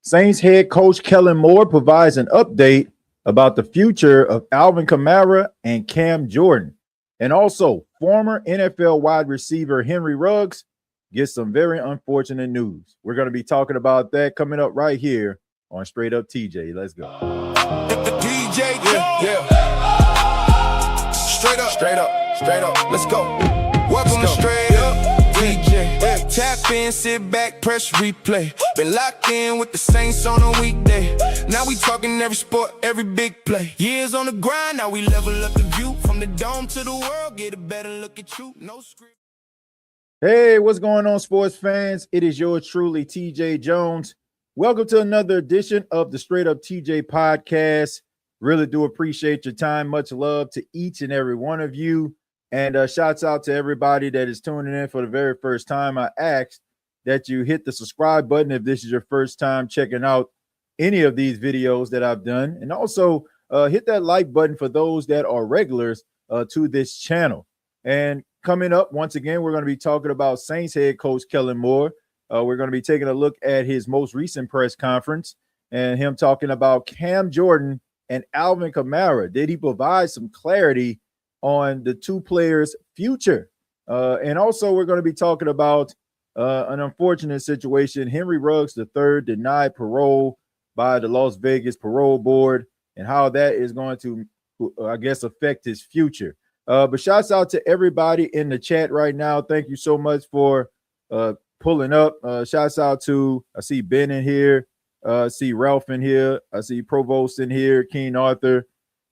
Saints head coach Kellen Moore provides an update about the future of Alvin Kamara and Cam Jordan. And also, former NFL wide receiver Henry Ruggs gets some very unfortunate news. We're going to be talking about that coming up right here on Straight Up TJ. Let's go. DJ, yeah. Straight up. Let's go. Welcome to Straight Up TJ. Tap in, sit back, press replay. Been locked in with the Saints on a weekday. Now we talking every sport, every big play. Years on the grind, now we level up the view. From the dome to the world, get a better look at you. No script. Hey, what's going on, sports fans? It is yours truly, TJ Jones. Welcome to another edition of the Straight Up TJ Podcast. Really do appreciate your time. Much love to each and every one of you. And shouts out to everybody that is tuning in for the very first time. I ask that you hit the subscribe button if this is your first time checking out any of these videos that I've done. And also hit that like button for those that are regulars to this channel. And coming up, once again, we're going to be talking about Saints head coach Kellen Moore. We're going to be taking a look at his most recent press conference and him talking about Cam Jordan and Alvin Kamara. Did he provide some clarity on the two players' future? And also, we're going to be talking about an unfortunate situation. Henry Ruggs III denied parole by the Las Vegas Parole Board and how that is going to, I guess, affect his future. But shouts out to everybody in the chat right now. Thank you so much for pulling up. Shouts out to, I see Ben in here. I see Ralph in here. I see Provost in here. Keen Arthur.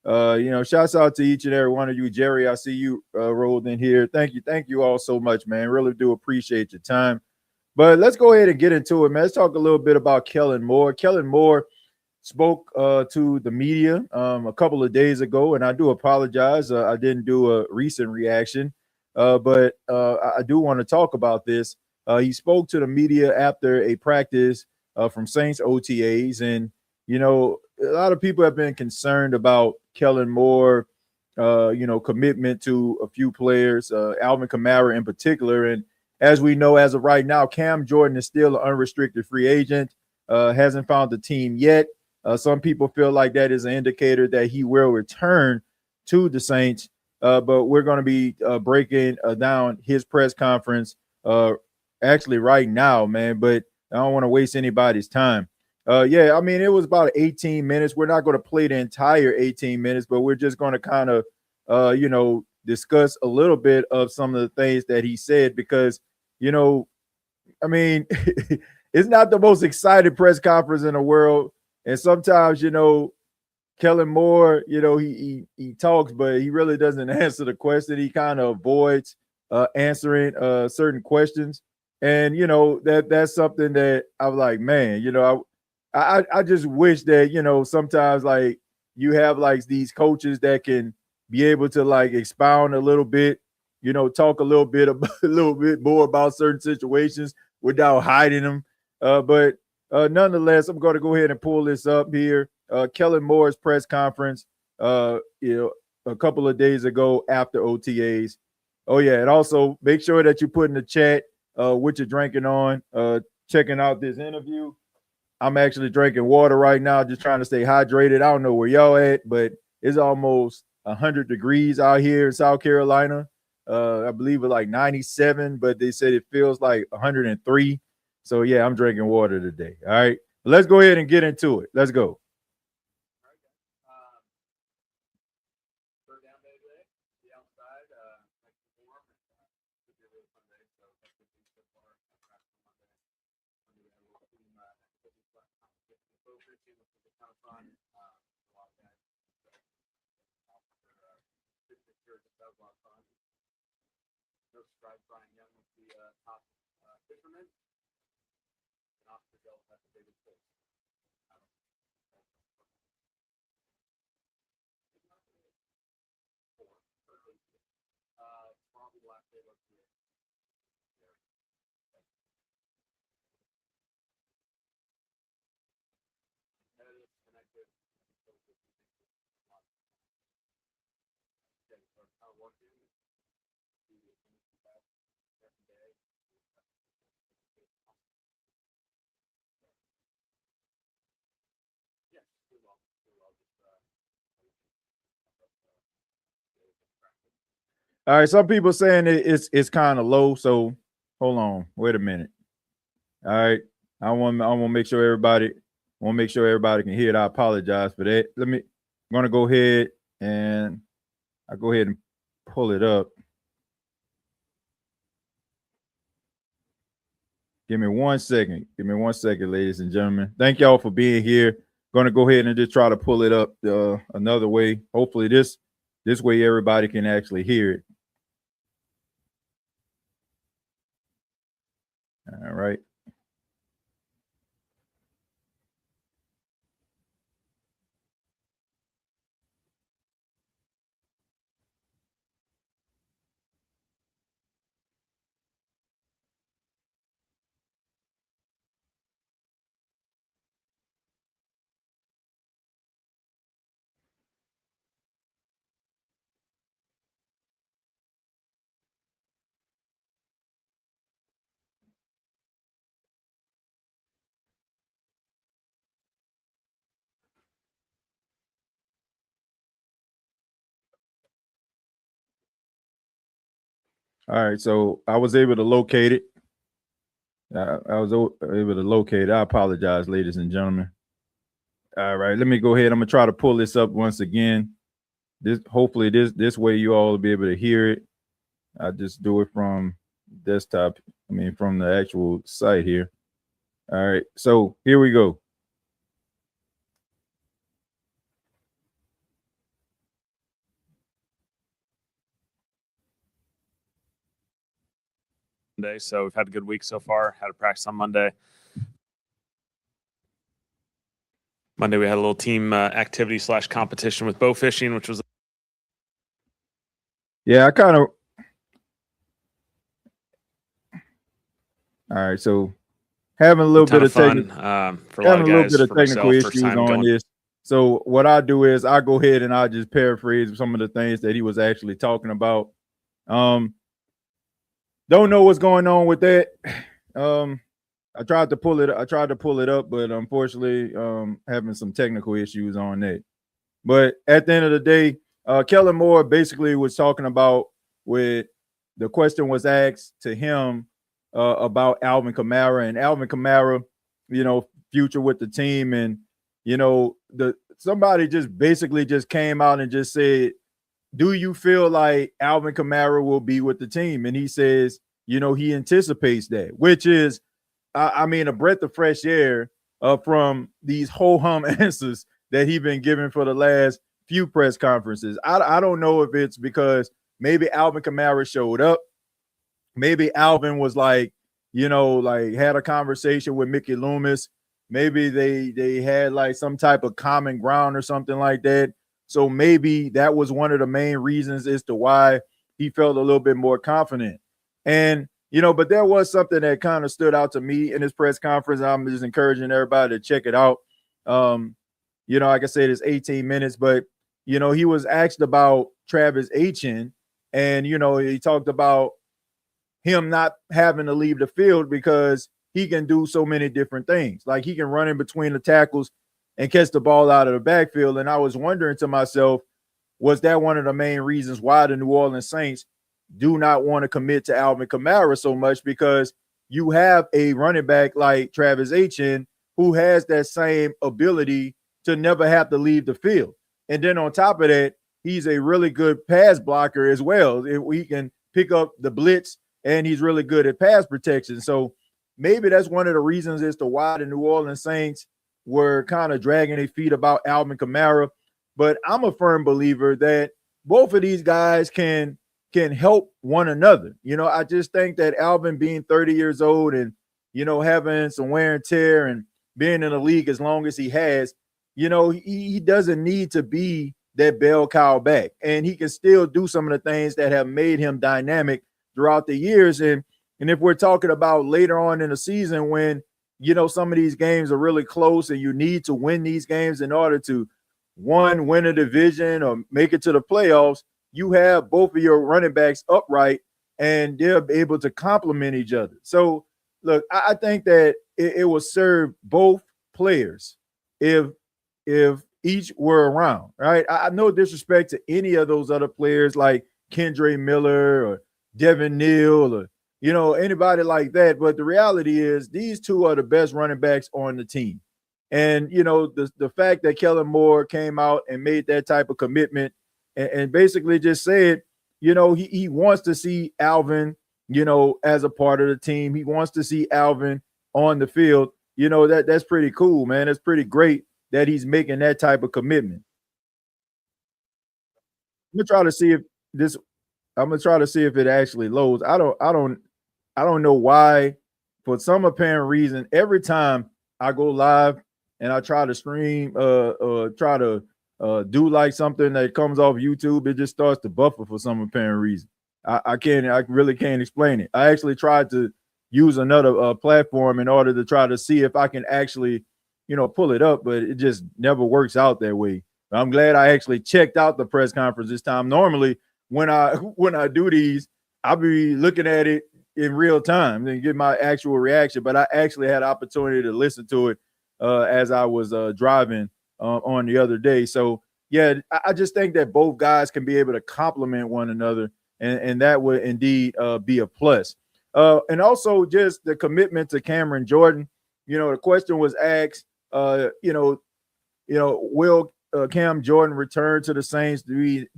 Shouts out to each and every one of you. Jerry, I see you rolled in here. Thank you all so much, man. Really do appreciate your time. But let's go ahead and get into it, man. Let's talk a little bit about Kellen Moore. Kellen Moore spoke to the media a couple of days ago, and I do apologize. I didn't do a recent reaction, but I do want to talk about this. He spoke to the media after a practice from Saints OTAs, and a lot of people have been concerned about Kellen Moore, commitment to a few players, Alvin Kamara in particular. And as we know, as of right now, Cam Jordan is still an unrestricted free agent, hasn't found the team yet. Some people feel like that is an indicator that he will return to the Saints. But we're going to be breaking down his press conference actually right now, man. But I don't want to waste anybody's time. It was about 18 minutes. We're not going to play the entire 18 minutes, but we're just going to kind of, discuss a little bit of some of the things that he said because, it's not the most exciting press conference in the world. And sometimes, Kellen Moore, he talks, but he really doesn't answer the question. He kind of avoids answering certain questions. And, that's something that I'm like, man, I just wish that, sometimes like you have like these coaches that can be able to like expound a little bit, talk a little bit more about certain situations without hiding them. But nonetheless, I'm going to go ahead and pull this up here. Kellen Moore's press conference, a couple of days ago after OTAs. Oh, yeah. And also make sure that you put in the chat what you're drinking on, checking out this interview. I'm actually drinking water right now, just trying to stay hydrated. I don't know where y'all at, but it's almost 100 degrees out here in South Carolina. I believe it's like 97, but they said it feels like 103. So, yeah, I'm drinking water today. All right. Let's go ahead and get into it. Let's go. All right, some people saying it's kind of low. So hold on, wait a minute. All right, I want to make sure everybody can hear it. I apologize for that. I'm gonna go ahead and pull it up. Give me 1 second. Give me 1 second, ladies and gentlemen. Thank y'all for being here. Going to go ahead and just try to pull it up another way. Hopefully this way everybody can actually hear it. All right. All right, so I was able to locate it. I was able to locate it. I apologize, ladies and gentlemen. All right, let me go ahead. I'm gonna try to pull this up once again. Hopefully this way you all will be able to hear it. I just do it from desktop. I mean from the actual site here. All right, so here we go. So we've had a good week so far. Had a practice on Monday. Monday we had a little team activity / competition with bow fishing, which was I kind of. All right, so having a little bit of fun for a lot of guys. Technical issues on this. So what I do is I go ahead and I just paraphrase some of the things that he was actually talking about. Don't know what's going on with that. I tried to pull it up, but unfortunately, having some technical issues on that. But at the end of the day, Kellen Moore basically was talking about with the question was asked to him about Alvin Kamara and Alvin Kamara, future with the team, and somebody just basically just came out and just said, do you feel like Alvin Kamara will be with the team? And he says, he anticipates that, which is, I mean, a breath of fresh air from these ho-hum answers that he's been giving for the last few press conferences. I don't know if it's because maybe Alvin Kamara showed up. Maybe Alvin was like, had a conversation with Mickey Loomis. Maybe they had like some type of common ground or something like that. So maybe that was one of the main reasons as to why he felt a little bit more confident. And, but there was something that kind of stood out to me in his press conference. I'm just encouraging everybody to check it out. Like I said, it's 18 minutes, but, he was asked about Travis Etienne, and, he talked about him not having to leave the field because he can do so many different things. Like he can run in between the tackles and catch the ball out of the backfield. And I was wondering to myself, was that one of the main reasons why the New Orleans Saints do not want to commit to Alvin Kamara so much? Because you have a running back like Travis Etienne who has that same ability to never have to leave the field. And then on top of that, he's a really good pass blocker as well. He can pick up the blitz, and he's really good at pass protection. So maybe that's one of the reasons as to why the New Orleans Saints were kind of dragging their feet about Alvin Kamara. But I'm a firm believer that both of these guys can help one another. I just think that Alvin being 30 years old and, having some wear and tear and being in the league as long as he has, he doesn't need to be that bell cow back. And he can still do some of the things that have made him dynamic throughout the years. And if we're talking about later on in the season when, some of these games are really close and you need to win these games in order to, one, win a division or make it to the playoffs, you have both of your running backs upright and they're able to complement each other. So, look, I think that it will serve both players if each were around, right? I no disrespect to any of those other players like Kendre Miller or Devin Neal or, anybody like that. But the reality is these two are the best running backs on the team. And, the fact that Kellen Moore came out and made that type of commitment and basically just said, he wants to see Alvin, as a part of the team. He wants to see Alvin on the field. That's pretty cool, man. It's pretty great that he's making that type of commitment. I'm gonna try to see if it actually loads. I don't know why, for some apparent reason, every time I go live and I try to stream, try to do like something that comes off YouTube, it just starts to buffer for some apparent reason. I really can't explain it. I actually tried to use another platform in order to try to see if I can actually, pull it up, but it just never works out that way. I'm glad I actually checked out the press conference this time. Normally, when I do these, I'll be looking at it in real time and get my actual reaction. But I actually had an opportunity to listen to it as I was driving on the other day. So, yeah, I just think that both guys can be able to complement one another, and that would indeed be a plus. And also just the commitment to Cameron Jordan. The question was asked, will Cam Jordan return to the Saints?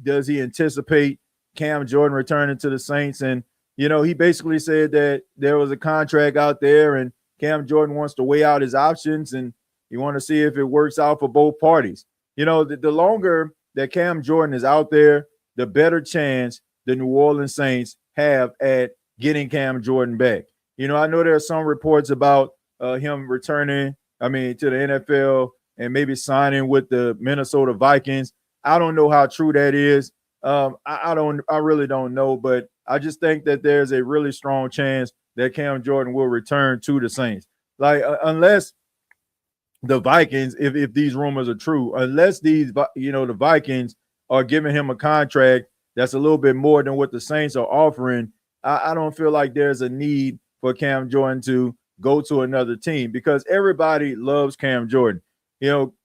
Does he anticipate Cam Jordan returning to the Saints? And, he basically said that there was a contract out there and Cam Jordan wants to weigh out his options and he want to see if it works out for both parties. The longer that Cam Jordan is out there, the better chance the New Orleans Saints have at getting Cam Jordan back. I know there are some reports about him returning, to the NFL and maybe signing with the Minnesota Vikings. I don't know how true that is. I really don't know, but I just think that there's a really strong chance that Cam Jordan will return to the Saints. Unless the Vikings, if these rumors are true, unless the Vikings are giving him a contract that's a little bit more than what the Saints are offering, I don't feel like there's a need for Cam Jordan to go to another team because everybody loves Cam Jordan.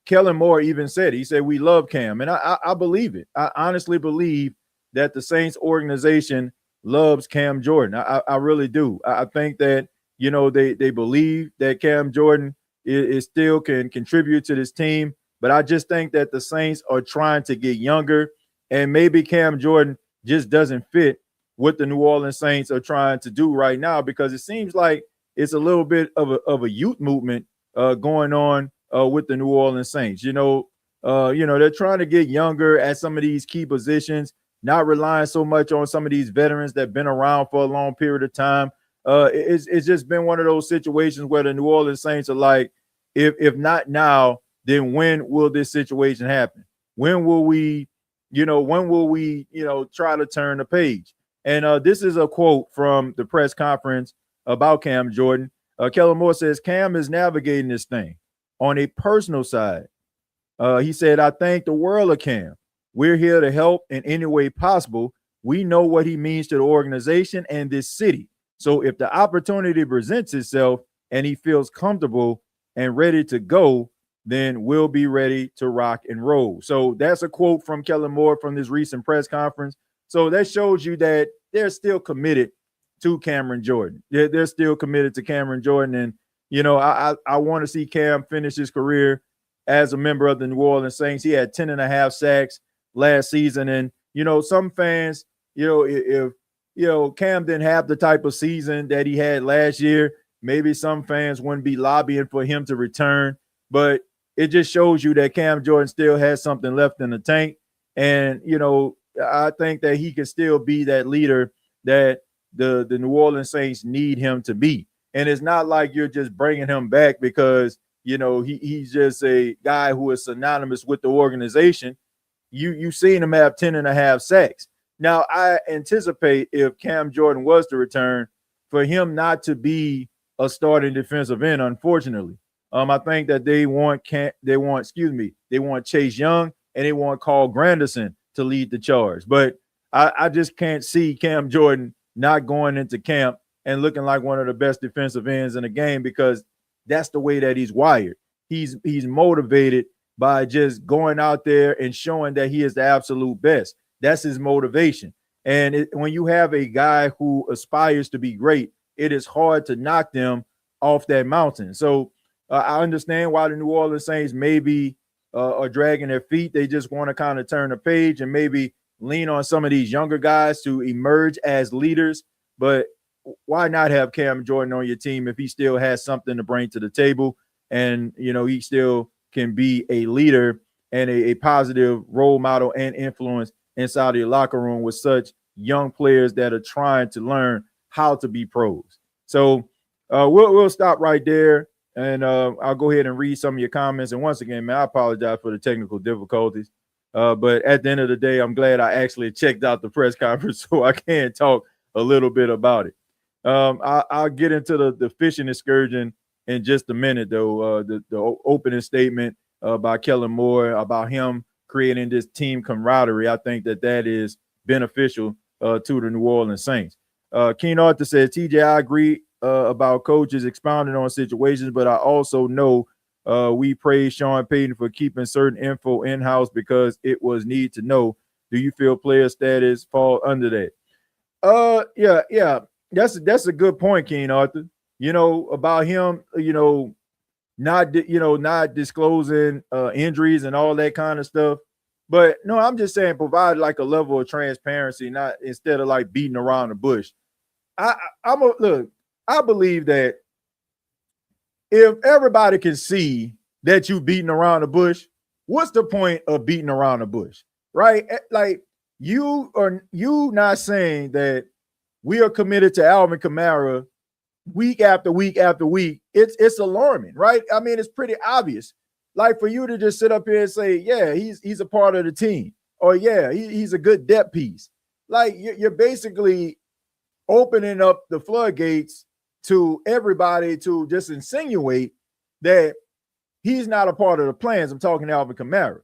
Kellen Moore even said, he said, we love Cam. And I believe it. I honestly believe that the Saints organization loves Cam Jordan. I really do. I think that, they believe that Cam Jordan is still can contribute to this team. But I just think that the Saints are trying to get younger and maybe Cam Jordan just doesn't fit what the New Orleans Saints are trying to do right now, because it seems like it's a little bit of a youth movement going on with the New Orleans Saints. They're trying to get younger at some of these key positions, not relying so much on some of these veterans that have been around for a long period of time. It's just been one of those situations where the New Orleans Saints are like, if not now, then when will this situation happen? When will we try to turn the page? And this is a quote from the press conference about Cam Jordan. Kellen Moore says, Cam is navigating this thing on a personal side. He said, I thank the world of Cam. We're here to help in any way possible. We know what he means to the organization and this city. So if the opportunity presents itself and he feels comfortable and ready to go, then we'll be ready to rock and roll. So that's a quote from Kellen Moore from this recent press conference. So that shows you that they're still committed to Cameron Jordan. They're still committed to Cameron Jordan. And, I want to see Cam finish his career as a member of the New Orleans Saints. He had 10.5 sacks last season. And, some fans, if Cam didn't have the type of season that he had last year, maybe some fans wouldn't be lobbying for him to return. But it just shows you that Cam Jordan still has something left in the tank. And, I think that he can still be that leader that the New Orleans Saints need him to be. And it's not like you're just bringing him back because, he's just a guy who is synonymous with the organization. You've seen him have 10.5 sacks. Now, I anticipate if Cam Jordan was to return, for him not to be a starting defensive end, unfortunately. I think that they want Chase Young and they want Carl Granderson to lead the charge. But I just can't see Cam Jordan not going into camp and looking like one of the best defensive ends in the game, because that's the way that he's wired. He's motivated by just going out there and showing that he is the absolute best. That's his motivation. And when you have a guy who aspires to be great, it is hard to knock them off that mountain. So I understand why the New Orleans Saints maybe are dragging their feet. They just want to kind of turn the page and maybe lean on some of these younger guys to emerge as leaders. But why not have Cam Jordan on your team if he still has something to bring to the table, and he still can be a leader and a positive role model and influence inside of your locker room with such young players that are trying to learn how to be pros. So we'll stop right there, and I'll go ahead and read some of your comments. And once again, man, I apologize for the technical difficulties. But at the end of the day, I'm glad I actually checked out the press conference so I can talk a little bit about it. I'll get into the fishing excursion in just a minute, though. The opening statement by Kellen Moore about him creating this team camaraderie, I think that is beneficial to the New Orleans Saints. Keen Arthur says, TJ, I agree about coaches expounding on situations, but I also know we praise Sean Payton for keeping certain info in-house because it was need to know. Do you feel player status fall under that? Yeah. That's a good point, Keen Arthur. About him, not disclosing injuries and all that kind of stuff. But no, I'm just saying provide like a level of transparency, not instead of like beating around the bush. I believe that if everybody can see that you beating around the bush, what's the point of beating around the bush, right? Like you not saying that we are committed to Alvin Kamara week after week after week. It's alarming, right? I mean, it's pretty obvious. Like for you to just sit up here and say, yeah, he's a part of the team, or yeah, he's a good depth piece. Like you're basically opening up the floodgates to everybody to just insinuate that he's not a part of the plans. I'm talking to Alvin Kamara.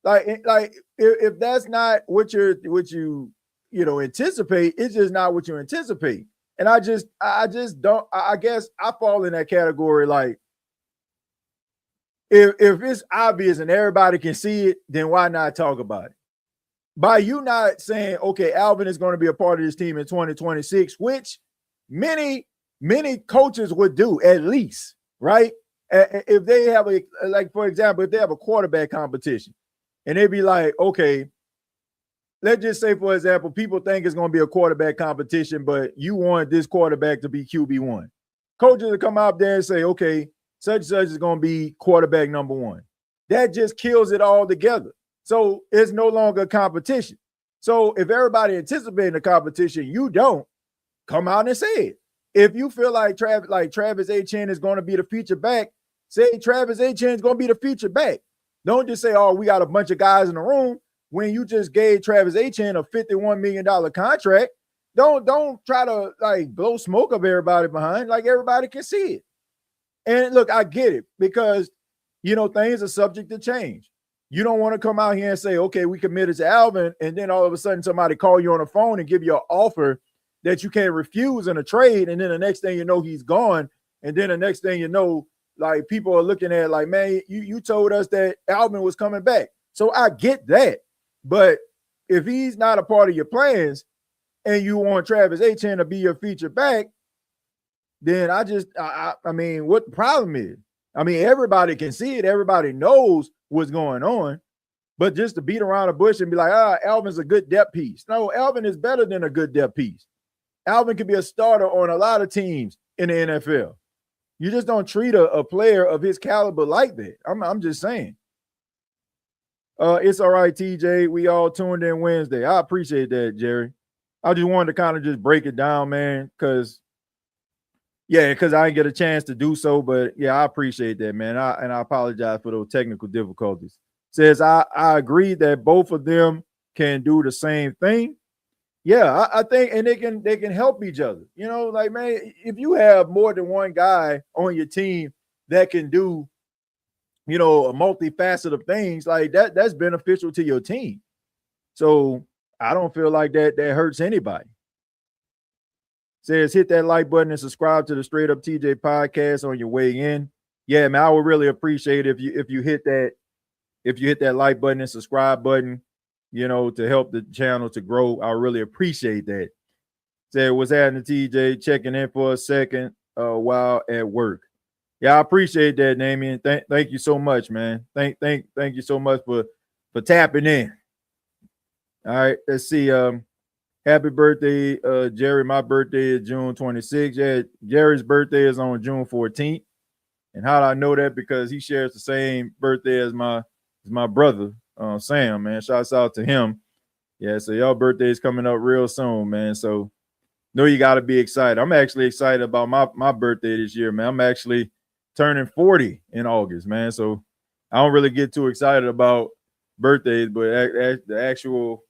Like if that's not what you anticipate, it's just not what you anticipate. And I just don't. I guess I fall in that category. Like if it's obvious and everybody can see it, then why not talk about it? By you not saying, okay, Alvin is going to be a part of this team in 2026, which many coaches would do at least, right? If they have for example, if they have a quarterback competition and they'd be like, okay, let's just say, for example, people think it's going to be a quarterback competition, but you want this quarterback to be QB1. Coaches will come out there and say, okay, such and such is going to be quarterback number one. That just kills it all together. So it's no longer a competition. So if everybody anticipating a competition, you don't, come out and say it. If you feel like Travis Etienne is going to be the feature back, say Travis Etienne is going to be the feature back. Don't just say, oh, we got a bunch of guys in the room when you just gave Travis Etienne a $51 million contract. Don't try to like blow smoke up everybody behind. Like everybody can see it. And look, I get it because, things are subject to change. You don't want to come out here and say, okay, we committed to Alvin, and then all of a sudden somebody call you on the phone and give you an offer that you can't refuse in a trade, and then the next thing you know, he's gone, and then the next thing you know, like people are looking at like, man, you told us that Alvin was coming back. So I get that, but if he's not a part of your plans and you want Travis Etienne to be your feature back, then I mean, what the problem is? I mean, everybody can see it. Everybody knows what's going on. But just to beat around the bush and be like, Alvin's a good depth piece. No, Alvin is better than a good depth piece. Alvin could be a starter on a lot of teams in the NFL. You just don't treat a player of his caliber like that. I'm just saying. It's all right, TJ. We all tuned in Wednesday. I appreciate that, Jerry. I just wanted to kind of just break it down, man, because I didn't get a chance to do so. But yeah, I appreciate that, man. I apologize for those technical difficulties. Says I agree that both of them can do the same thing. Yeah, I think, and they can help each other. Like, man, if you have more than one guy on your team that can do, a multifaceted of things like that's beneficial to your team. So I don't feel like that hurts anybody. Says hit that like button and subscribe to the Straight Up TJ podcast on your way in. Yeah, man, I would really appreciate if you hit that like button and subscribe button. to help the channel to grow. I really appreciate that. Said, what's happening, TJ? Checking in for a second while at work. Yeah, I appreciate that, Damien. Thank you so much, man. Thank you so much for tapping in. All right, let's see. Happy birthday, Jerry. My birthday is June 26th. Yeah, Jerry's birthday is on June 14th. And how do I know that? Because he shares the same birthday as my brother, Sam, man. Shouts out to him. Yeah, so y'all birthday is coming up real soon, man. So know you got to be excited. I'm actually excited about my birthday this year, man. I'm actually turning 40 in August, man. So I don't really get too excited about birthdays, but the actual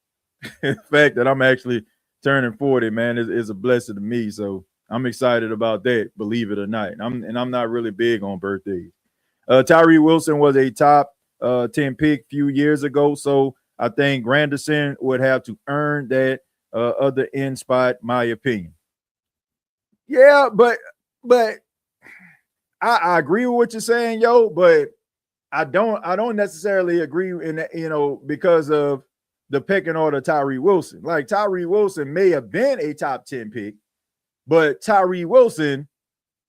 fact that I'm actually turning 40, man, is a blessing to me. So I'm excited about that, believe it or not. And I'm not really big on birthdays. Tyree Wilson was a top 10 pick a few years ago, so I think Granderson would have to earn that other end spot, my opinion. Yeah, but I agree with what you're saying, yo, but I don't necessarily agree in that, because of the pecking order of Tyree Wilson. Like, Tyree Wilson may have been a top 10 pick, but Tyree Wilson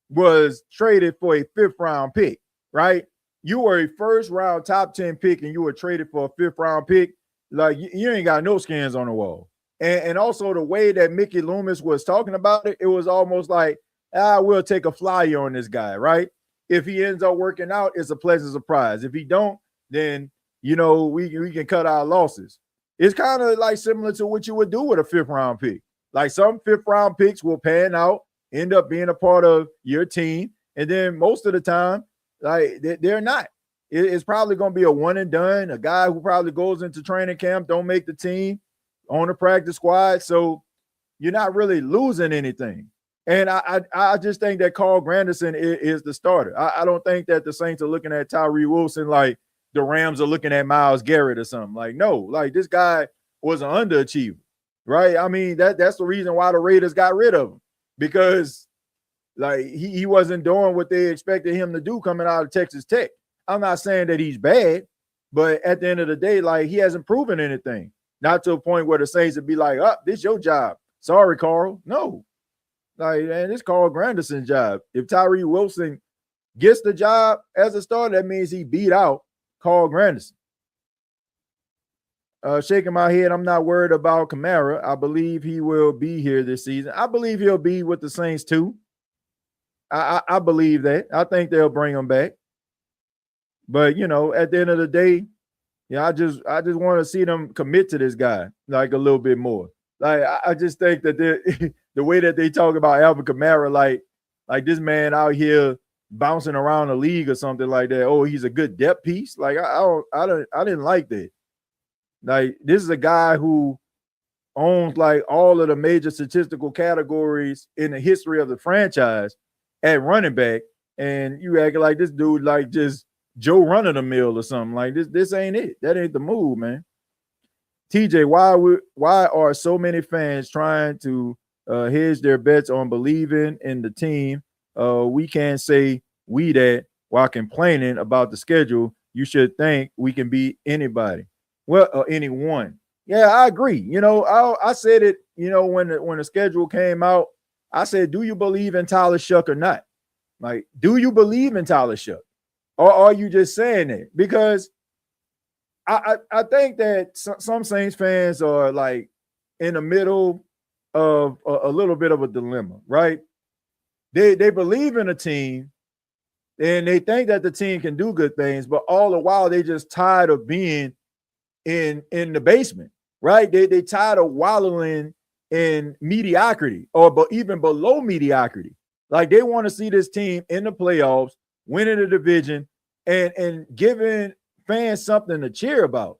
was traded for a 5th round pick, right? You were a 1st round top 10 pick and you were traded for a 5th round pick. Like, you ain't got no skins on the wall. And also the way that Mickey Loomis was talking about it, it was almost like, we'll take a flyer on this guy, right? If he ends up working out, it's a pleasant surprise. If he don't, then, we can cut our losses. It's kind of like similar to what you would do with a 5th round pick. Like, some 5th round picks will pan out, end up being a part of your team. And then most of the time, like, they're not. It's probably going to be a one and done, a guy who probably goes into training camp, don't make the team on the practice squad. So you're not really losing anything. And I just think that Carl Granderson is the starter. I don't think that the Saints are looking at Tyree Wilson like the Rams are looking at Myles Garrett or something. Like, no, like, this guy was an underachiever, right? I mean, that's the reason why the Raiders got rid of him, because like he wasn't doing what they expected him to do coming out of Texas Tech. I'm not saying that he's bad, but at the end of the day, like, he hasn't proven anything. Not to a point where the Saints would be like, this your job. Sorry, Carl. No. Like, man, it's Carl Granderson's job. If Tyree Wilson gets the job as a starter, that means he beat out Carl Granderson. Shaking my head, I'm not worried about Kamara. I believe he will be here this season. I believe he'll be with the Saints too. I believe that. I think they'll bring him back. But, at the end of the day, I just want to see them commit to this guy like a little bit more. Like, I just think that the way that they talk about Alvin Kamara, like this man out here bouncing around the league or something like that. Oh, he's a good depth piece. Like, I didn't like that. Like, this is a guy who owns like all of the major statistical categories in the history of the franchise at running back, and you acting like this dude like just Joe running the mill or something. Like, this ain't it. That ain't the move, man. TJ, why are so many fans trying to hedge their bets on believing in the team? We can't say we that while complaining about the schedule. You should think we can beat anybody. Well, anyone. Yeah, I agree. I said it, when the schedule came out, I said, do you believe in Tyler Shuck or not? Like, do you believe in Tyler Shuck? Or are you just saying it? Because I think that some Saints fans are like in the middle of a little bit of a dilemma, right? They believe in a team and they think that the team can do good things, but all the while they just tired of being in the basement, right? They tired of wallowing in mediocrity or even below mediocrity. Like, they want to see this team in the playoffs, winning the division, and giving fans something to cheer about.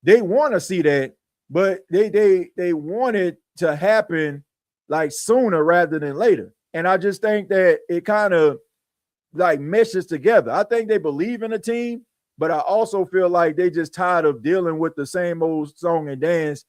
They want to see that, but they want it to happen like sooner rather than later. And I just think that it kind of like meshes together. I think they believe in the team, but I also feel like they just tired of dealing with the same old song and dance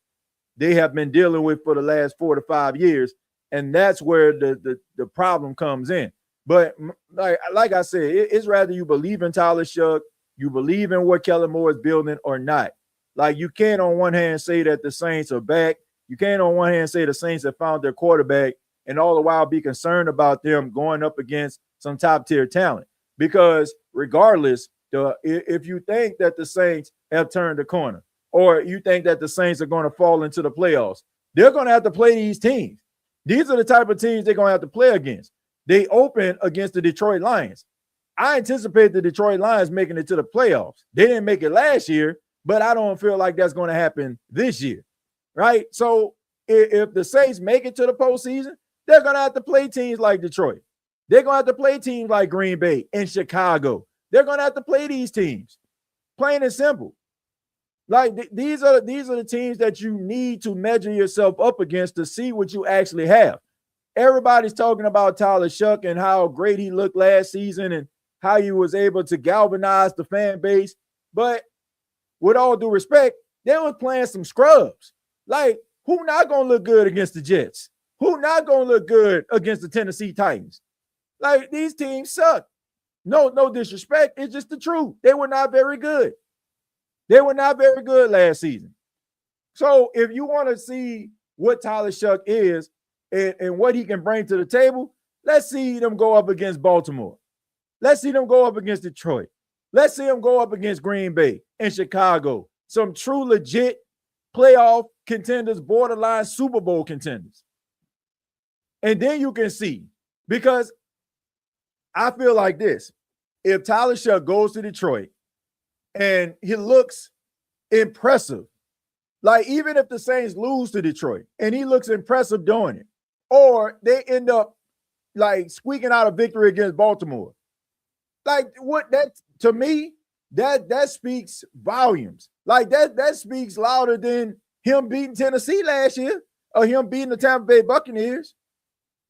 they have been dealing with for the last 4 to 5 years. And that's where the problem comes in. But like I said, it's rather you believe in Tyler Shuck, you believe in what Kellen Moore is building or not. Like, you can't on one hand say that the Saints are back. You can't on one hand say the Saints have found their quarterback and all the while be concerned about them going up against some top tier talent. Because regardless, if you think that the Saints have turned the corner, or you think that the Saints are going to fall into the playoffs, they're going to have to play these teams. These are the type of teams they're going to have to play against. They open against the Detroit Lions. I anticipate the Detroit Lions making it to the playoffs. They didn't make it last year, but I don't feel like that's going to happen this year, right? So if the Saints make it to the postseason, they're going to have to play teams like Detroit. They're going to have to play teams like Green Bay and Chicago. They're going to have to play these teams, plain and simple. Like, these are the teams that you need to measure yourself up against to see what you actually have. Everybody's talking about Tyler Shuck and how great he looked last season and how he was able to galvanize the fan base. But with all due respect, they was playing some scrubs. Like, who not going to look good against the Jets? Who not going to look good against the Tennessee Titans? Like, these teams suck. No disrespect. It's just the truth. They were not very good. They were not very good last season. So if you want to see what Tyler Shuck is and what he can bring to the table, let's see them go up against Baltimore. Let's see them go up against Detroit. Let's see them go up against Green Bay and Chicago. Some true legit playoff contenders, borderline Super Bowl contenders. And then you can see, because I feel like this. If Tyler Shuck goes to Detroit and he looks impressive, like, even if the Saints lose to Detroit and he looks impressive doing it, or they end up like squeaking out a victory against Baltimore, like, what that, to me, that speaks volumes. Like, that speaks louder than him beating Tennessee last year or him beating the Tampa Bay Buccaneers.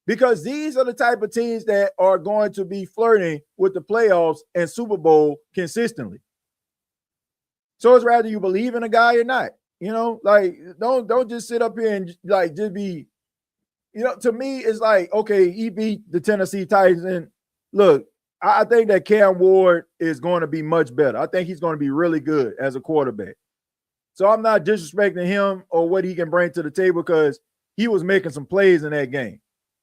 Because these are the type of teams that are going to be flirting with the playoffs and Super Bowl consistently. So it's rather you believe in a guy or not. You know, like, don't just sit up here and like just be, you know, to me, it's like, okay, he beat the Tennessee Titans. And look, I think that Cam Ward is going to be much better. I think he's going to be really good as a quarterback. So I'm not disrespecting him or what he can bring to the table, because he was making some plays in that game.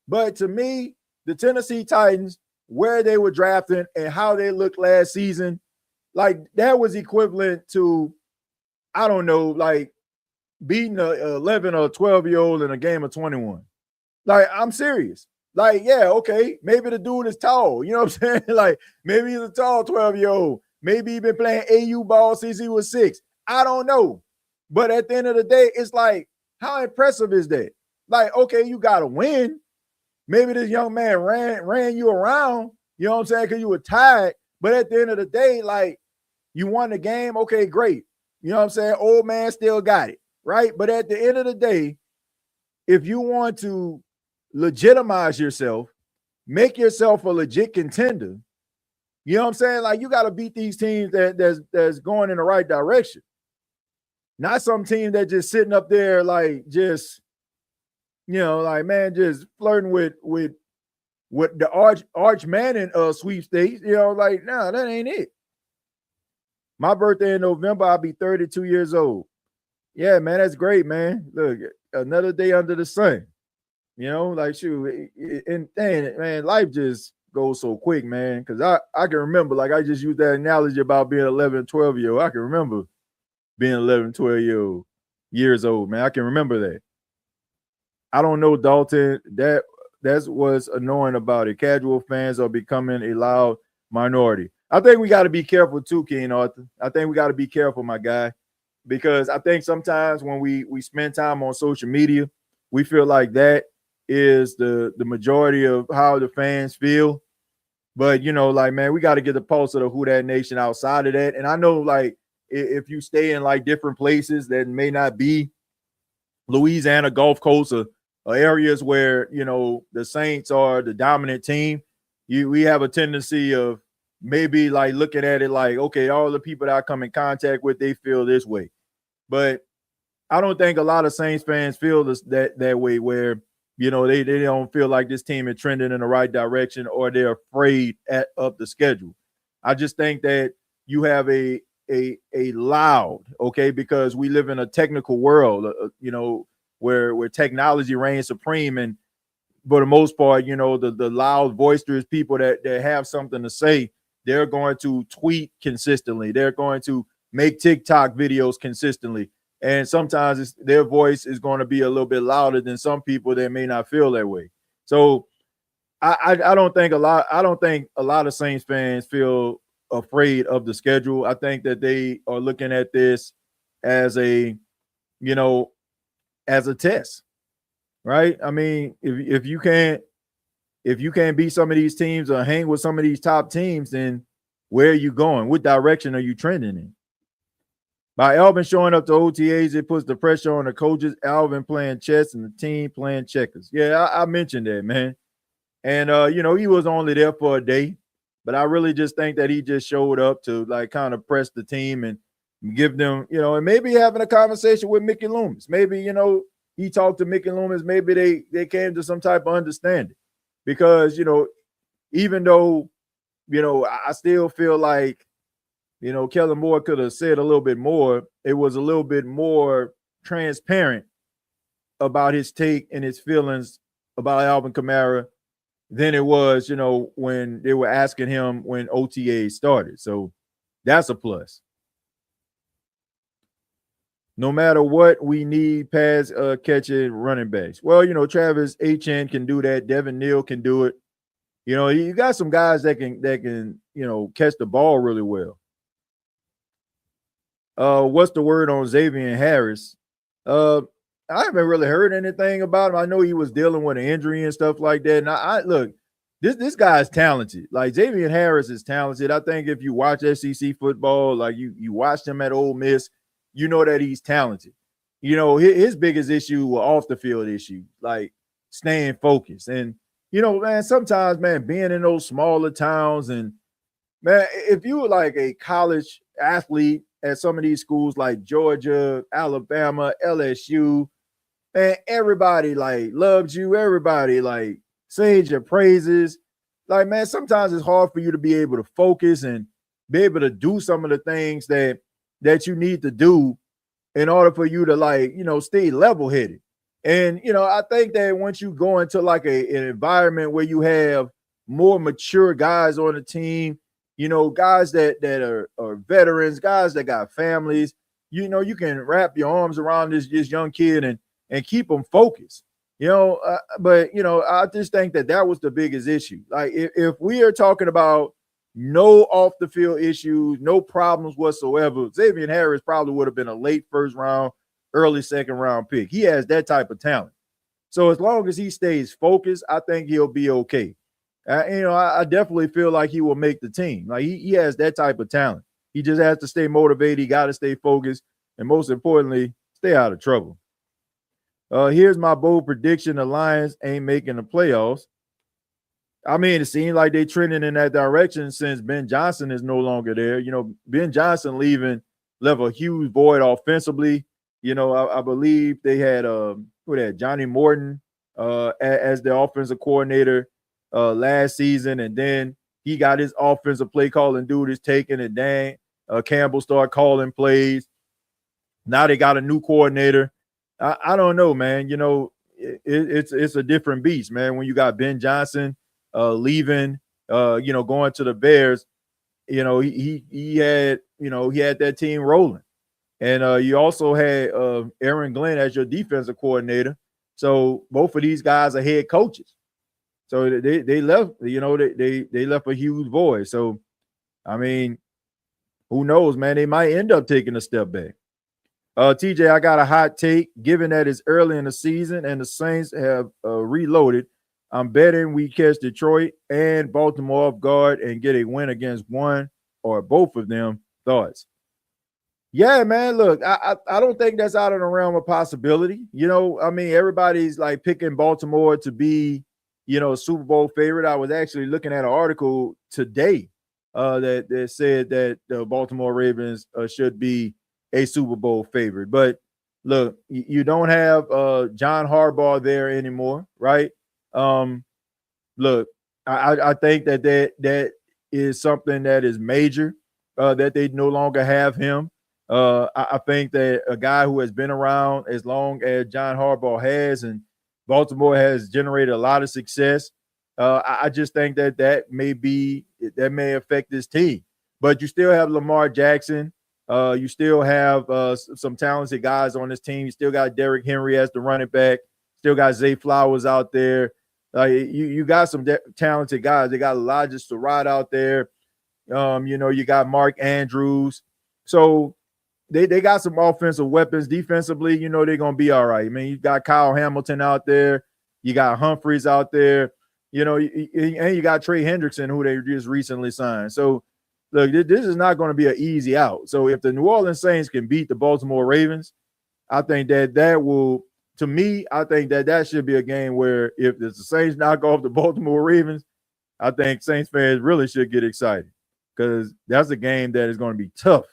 But to me, the Tennessee Titans, where they were drafting and how they looked last season, like, that was equivalent to, I don't know, like beating a 11 or 12-year-old in a game of 21. Like, I'm serious. Like, yeah, okay, maybe the dude is tall. You know what I'm saying? Like, maybe he's a tall 12-year-old. Maybe he's been playing AU ball since he was 6. I don't know. But at the end of the day, it's like, how impressive is that? Like, okay, you got to win. Maybe this young man ran you around, you know what I'm saying, because you were tired. But at the end of the day, like, you won the game, okay, great. You know what I'm saying? Old man still got it, right? But at the end of the day, if you want to legitimize yourself, make yourself a legit contender, you know what I'm saying? Like, you got to beat these teams that's going in the right direction. Not some team that just sitting up there like just, you know, like, man, just flirting with the Arch Manning sweepstakes, you know, like, nah, that ain't it. My birthday in November, I'll be 32 years old. Yeah, man, that's great, man. Look, another day under the sun. You know, like, shoot, and man, life just goes so quick, man. Because I can remember, like, I just used that analogy about being 11, 12-year-old. I can remember being 11, 12 years old, man. I can remember that. I don't know, Dalton. That's what's annoying about it. Casual fans are becoming a loud minority. I think we got to be careful too, King Arthur. I think we got to be careful, my guy, because I think sometimes when we spend time on social media, we feel like that is the majority of how the fans feel. But, you know, like, man, we got to get the pulse of the Who Dat Nation outside of that. And I know, like, if you stay in like different places that may not be Louisiana, Gulf Coast, or areas where, you know, the Saints are the dominant team, we have a tendency of maybe like looking at it like, okay, all the people that I come in contact with, they feel this way. But I don't think a lot of Saints fans feel that way, where, you know, they don't feel like this team is trending in the right direction, or they're afraid of the schedule. I just think that you have a a loud, okay, because we live in a technical world, where technology reigns supreme, and for the most part, the loud, boisterous people that have something to say, they're going to tweet consistently. They're going to make TikTok videos consistently. And sometimes their voice is going to be a little bit louder than some people that may not feel that way. So I don't think a lot of Saints fans feel afraid of the schedule. I think that they are looking at this as a test, right? I mean, if you can't beat some of these teams or hang with some of these top teams, then where are you going? What direction are you trending in? By Alvin showing up to OTAs, it puts the pressure on the coaches. Alvin playing chess and the team playing checkers. Yeah, I mentioned that, man. And he was only there for a day, but I really just think that he just showed up to like kind of press the team and give them, and maybe having a conversation with Mickey Loomis. Maybe, he talked to Mickey Loomis. Maybe they came to some type of understanding, because, even though, I still feel like, Kellen Moore could have said a little bit more. It was a little bit more transparent about his take and his feelings about Alvin Kamara than it was, when they were asking him when OTA started. So that's a plus. No matter what, we need pass catching running backs. Well, Travis Etienne can do that. Devin Neal can do it. You got some guys that can catch the ball really well. What's the word on Xavier Harris? I haven't really heard anything about him. I know he was dealing with an injury and stuff like that. And I look, this guy is talented. Like, Xavier Harris is talented. I think if you watch SEC football, like you watched him at Ole Miss, you know that he's talented. His biggest issue were off the field issues, like staying focused. And, man, sometimes, man, being in those smaller towns, and, man, if you were like a college athlete at some of these schools like Georgia, Alabama, LSU, man, everybody like loves you. Everybody like sings your praises. Like, man, sometimes it's hard for you to be able to focus and be able to do some of the things that you need to do in order for you to stay level-headed. And, I think that once you go into like an environment where you have more mature guys on the team, guys that are veterans, guys that got families, you can wrap your arms around this young kid and keep them focused, but I just think that was the biggest issue. Like, if we are talking about no off the field issues, no problems whatsoever, Xavier Harris probably would have been a late first round, early second round pick. He has that type of talent. So as long as he stays focused, I think he'll be okay. I definitely feel like he will make the team. Like, he has that type of talent. He just has to stay motivated. He got to stay focused. And most importantly, stay out of trouble. Here's my bold prediction. The Lions ain't making the playoffs. I mean, it seems like they're trending in that direction since Ben Johnson is no longer there. Ben Johnson leaving left a huge void offensively. I believe they had Johnny Morton as the offensive coordinator last season, and then he got his offensive play calling dude is taken, and Dan Campbell started calling plays. Now they got a new coordinator. I don't know, man. It's a different beast, man. When you got Ben Johnson leaving, going to the Bears, he had that team rolling, and you also had Aaron Glenn as your defensive coordinator. So both of these guys are head coaches. So they left, they left a huge void. So, I mean, who knows, man? They might end up taking a step back. TJ, I got a hot take. Given that it's early in the season and the Saints have reloaded, I'm betting we catch Detroit and Baltimore off guard and get a win against one or both of them. Thoughts? Yeah, man, look, I don't think that's out of the realm of possibility. I mean, everybody's like picking Baltimore to be, a Super Bowl favorite. I was actually looking at an article today that said that the Baltimore Ravens should be a Super Bowl favorite. But look, you don't have John Harbaugh there anymore, right? Look, I think that is something that is major. that they no longer have him. I think that a guy who has been around as long as John Harbaugh has, and Baltimore has generated a lot of success. I just think that may affect this team. But you still have Lamar Jackson. You still have some talented guys on this team. You still got Derrick Henry as the running back. Still got Zay Flowers out there. You got some talented guys. They got Elijah Surratt out there. You got Mark Andrews. So they got some offensive weapons. Defensively, they're going to be all right. I mean, you got Kyle Hamilton out there. You got Humphreys out there. And you got Trey Hendrickson, who they just recently signed. So, look, this is not going to be an easy out. So if the New Orleans Saints can beat the Baltimore Ravens, I think that will, to me, I think that should be a game where if the Saints knock off the Baltimore Ravens, I think Saints fans really should get excited because that's a game that is going to be tough.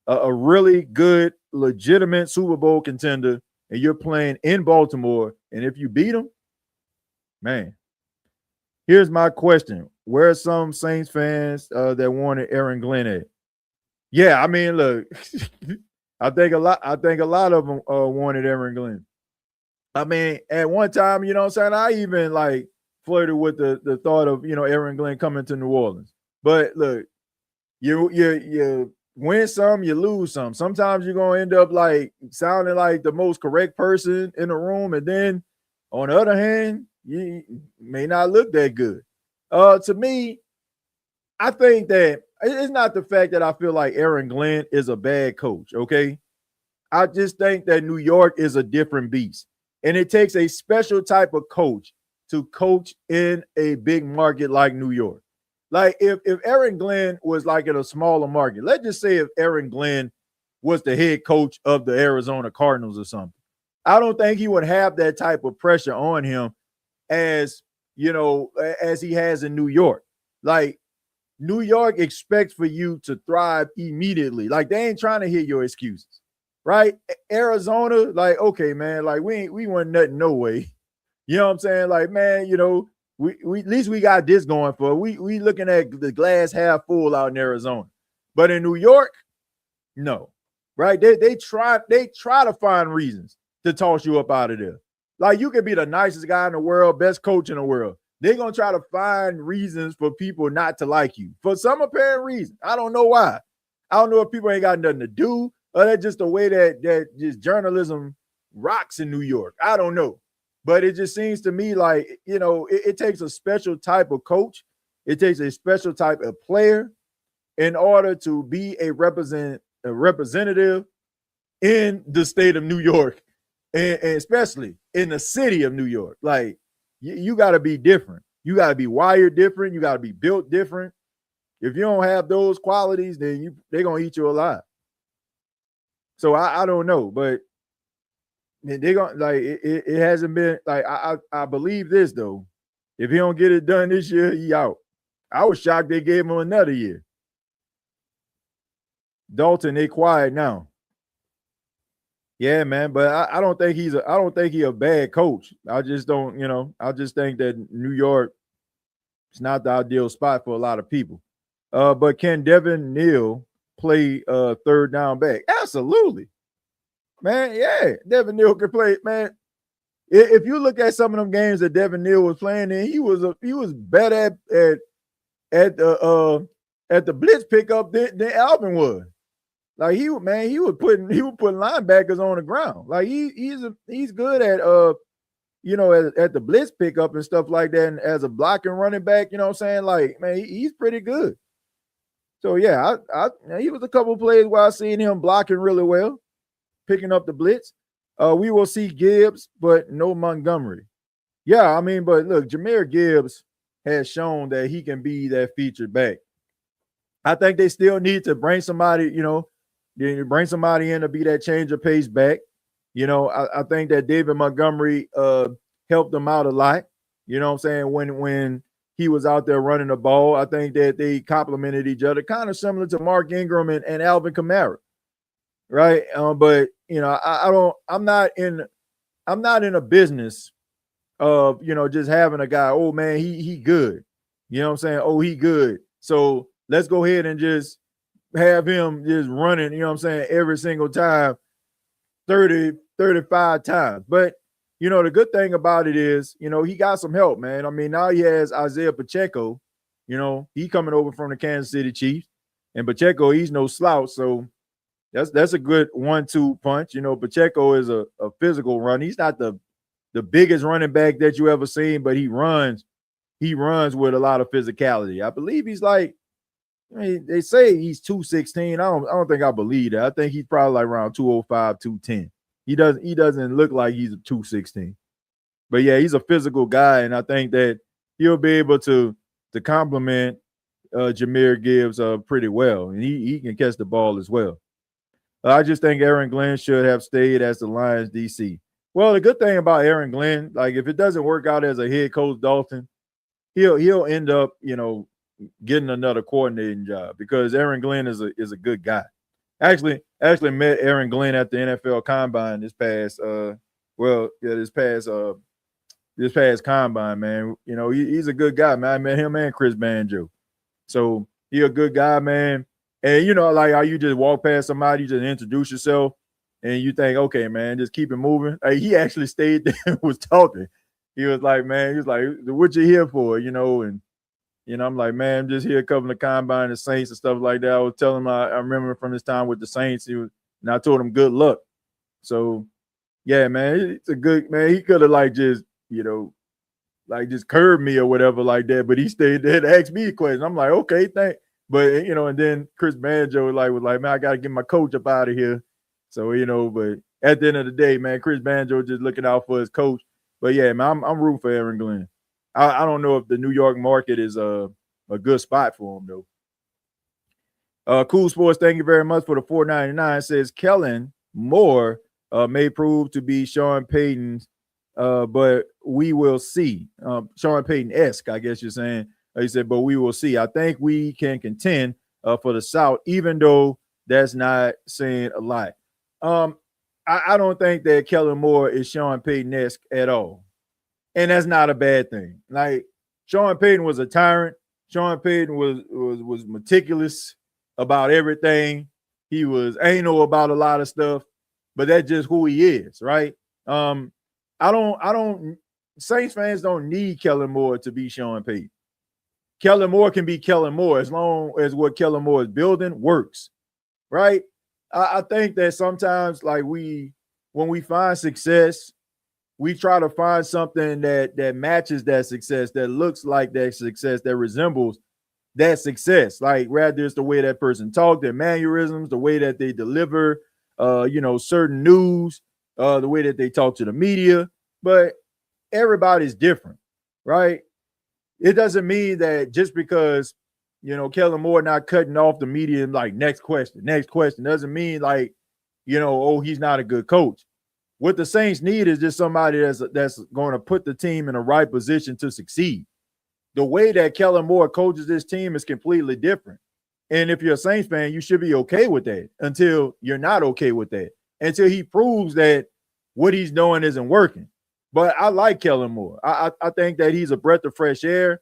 A really good, legitimate Super Bowl contender, and you're playing in Baltimore, and if you beat them, man. Here's my question. Where are some Saints fans that wanted Aaron Glenn at? Yeah, I mean, look, I think a lot of them wanted Aaron Glenn. I mean, at one time, you know what I'm saying, I even flirted with the thought of, Aaron Glenn coming to New Orleans. But look, you win some, you lose some. Sometimes you're going to end up sounding like the most correct person in the room, and then on the other hand, you may not look that good. To me, I think that it's not the fact that I feel like Aaron Glenn is a bad coach, okay? I just think that New York is a different beast. And it takes a special type of coach to coach in a big market like New York. Like if Aaron Glenn was in a smaller market, let's just say if Aaron Glenn was the head coach of the Arizona Cardinals or something, I don't think he would have that type of pressure on him as he has in New York. New York expects for you to thrive immediately. They ain't trying to hear your excuses, right? Arizona, okay, man, we want nothing, no way. You know what I'm saying? Man, we at least we got this going for. We looking at the glass half full out in Arizona. But in New York, no. Right? They try to find reasons to toss you up out of there. You could be the nicest guy in the world, best coach in the world. They're going to try to find reasons for people not to like you for some apparent reason. I don't know why. I don't know if people ain't got nothing to do or that's just the way that just journalism rocks in New York. I don't know. But it just seems to me it takes a special type of coach. It takes a special type of player in order to be a representative in the state of New York. And especially in the city of New York. You got to be different. You got to be wired different. You got to be built different. If you don't have those qualities, then they're going to eat you alive. So I don't know, but they're going it hasn't been I believe this though. If he don't get it done this year, he out. I was shocked they gave him another year. Dalton, they quiet now. Yeah, man, but I don't think he's a bad coach. I just don't, I just think that New York is not the ideal spot for a lot of people. But can Devin Neal play third down back? Absolutely. Man, yeah. Devin Neal can play, man. If you look at some of them games that Devin Neal was playing in, he was better at the blitz pickup than Alvin was. He was putting linebackers on the ground. He's good at at the blitz pickup and stuff like that. And as a blocking running back, you know what I'm saying? Man, he's pretty good. So yeah, he was a couple of plays where I seen him blocking really well, picking up the blitz. We will see Gibbs, but no Montgomery. Yeah, I mean, but look, Jahmyr Gibbs has shown that he can be that featured back. I think they still need to bring somebody, bring somebody in to be that change of pace back. I think that David Montgomery helped them out a lot. You know what I'm saying? When he was out there running the ball, I think that they complemented each other, kind of similar to Mark Ingram and Alvin Kamara. Right. But I'm not in a business of, just having a guy, oh man, he good. You know what I'm saying? Oh, he good. So let's go ahead and just have him just running, you know what I'm saying, every single time 30, 35 times. But, the good thing about it is, he got some help, man. I mean, now he has Isaiah Pacheco, he coming over from the Kansas City Chiefs. And Pacheco, he's no slouch. So that's a good 1-2 punch. Pacheco is a physical run. He's not the biggest running back that you ever seen, but he runs with a lot of physicality. I believe he's like, they say he's 216. I don't think I believe that. I think he's probably like around 205, 210. He doesn't look like he's a 216. But yeah, he's a physical guy, and I think that he'll be able to complement Jahmyr Gibbs pretty well, and he can catch the ball as well. I just think Aaron Glenn should have stayed as the Lions DC. Well, the good thing about Aaron Glenn, like if it doesn't work out as a head coach, Dalton, he'll end up, getting another coordinating job because Aaron Glenn is a good guy. Actually met Aaron Glenn at the NFL Combine this past Combine, man. He's a good guy, man. I met him and Chris Banjo. So he's a good guy, man. And like how you just walk past somebody, you just introduce yourself, and you think, okay, man, just keep it moving. He actually stayed there and was talking. He was like, what you here for? And I'm like, man, I'm just here covering the Combine, the Saints and stuff like that. I was telling him I remember from his time with the Saints, and I told him good luck. So yeah, man, it's a good man. He could have just curved me or whatever like that, but he stayed there to ask me a question. I'm like, okay, thanks. But and then Chris Banjo was like, man, I gotta get my coach up out of here. So but at the end of the day, man, Chris Banjo just looking out for his coach. But yeah, man, I'm rooting for Aaron Glenn. I don't know if the New York market is a good spot for him though. Cool Sports, thank you very much for the $4.99. Says Kellen Moore may prove to be Sean Payton's, but we will see. Sean Payton-esque, I guess you're saying. He said, but we will see. I think we can contend for the South, even though that's not saying a lot. I don't think that Kellen Moore is Sean Payton-esque at all. And that's not a bad thing. Like, Sean Payton was a tyrant. Sean Payton was meticulous about everything. He was anal about a lot of stuff, but that's just who he is, right? Saints fans don't need Kellen Moore to be Sean Payton. Kellen Moore can be Kellen Moore as long as what Kellen Moore is building works, right? I think that sometimes, like, when we find success, we try to find something that matches that success, that looks like that success, that resembles that success. Like, rather it's the way that person talks, their mannerisms, the way that they deliver, certain news, the way that they talk to the media. But everybody's different, right? It doesn't mean that just because, Kellen Moore not cutting off the media and like, next question, doesn't mean like, he's not a good coach. What the Saints need is just somebody that's going to put the team in the right position to succeed. The way that Kellen Moore coaches this team is completely different. And if you're a Saints fan, you should be okay with that until you're not okay with that, until he proves that what he's doing isn't working. But I like Kellen Moore. I think that he's a breath of fresh air.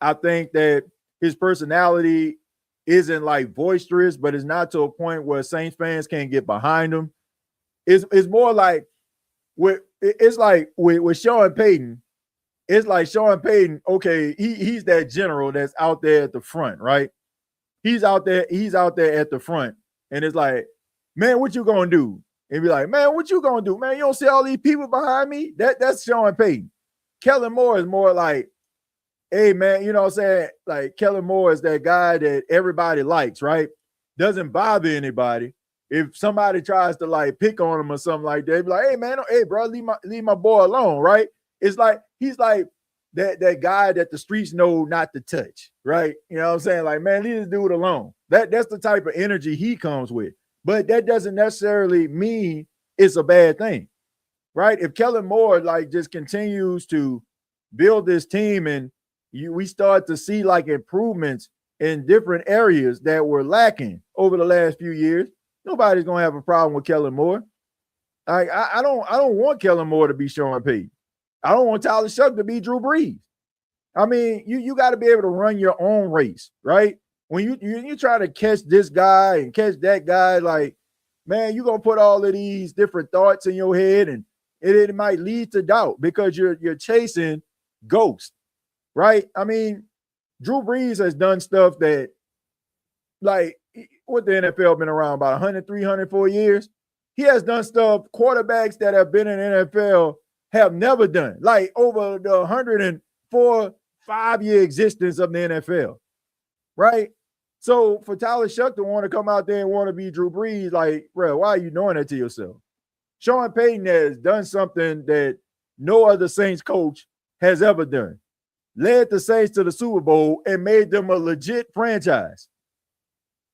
I think that his personality isn't like boisterous, but it's not to a point where Saints fans can't get behind him. It's more like with Sean Payton. It's like Sean Payton, okay, he's that general that's out there at the front, right? He's out there at the front, and it's like, man, what you gonna do? And be like, man, what you gonna do? Man, you don't see all these people behind me? That's Sean Payton. Kellen Moore is more like, hey, man, you know what I'm saying? Like, Kellen Moore is that guy that everybody likes, right? Doesn't bother anybody. If somebody tries to like pick on him or something like that, be like, hey, man, hey, bro, leave my boy alone, right? It's like he's like that guy that the streets know not to touch, right? You know what I'm saying? Like, man, leave this dude alone. That's the type of energy he comes with. But that doesn't necessarily mean it's a bad thing, right? If Kellen Moore like just continues to build this team and we start to see like improvements in different areas that were lacking over the last few years, nobody's gonna have a problem with Kellen Moore. I don't want Kellen Moore to be Sean Payton. I don't want Tyler Shuck to be Drew Brees. I mean, you got to be able to run your own race, right? when you try to catch this guy and catch that guy, like, man, you're gonna put all of these different thoughts in your head, and it might lead to doubt because you're chasing ghosts, right? I mean, Drew Brees has done stuff that, like, what the NFL been around about 100, 300, 4 years. He has done stuff quarterbacks that have been in the NFL have never done, like over the 104, 5-year existence of the NFL, right? So for Tyler Shuck to want to come out there and want to be Drew Brees, like, bro, why are you doing that to yourself? Sean Payton has done something that no other Saints coach has ever done. Led the Saints to the Super Bowl and made them a legit franchise.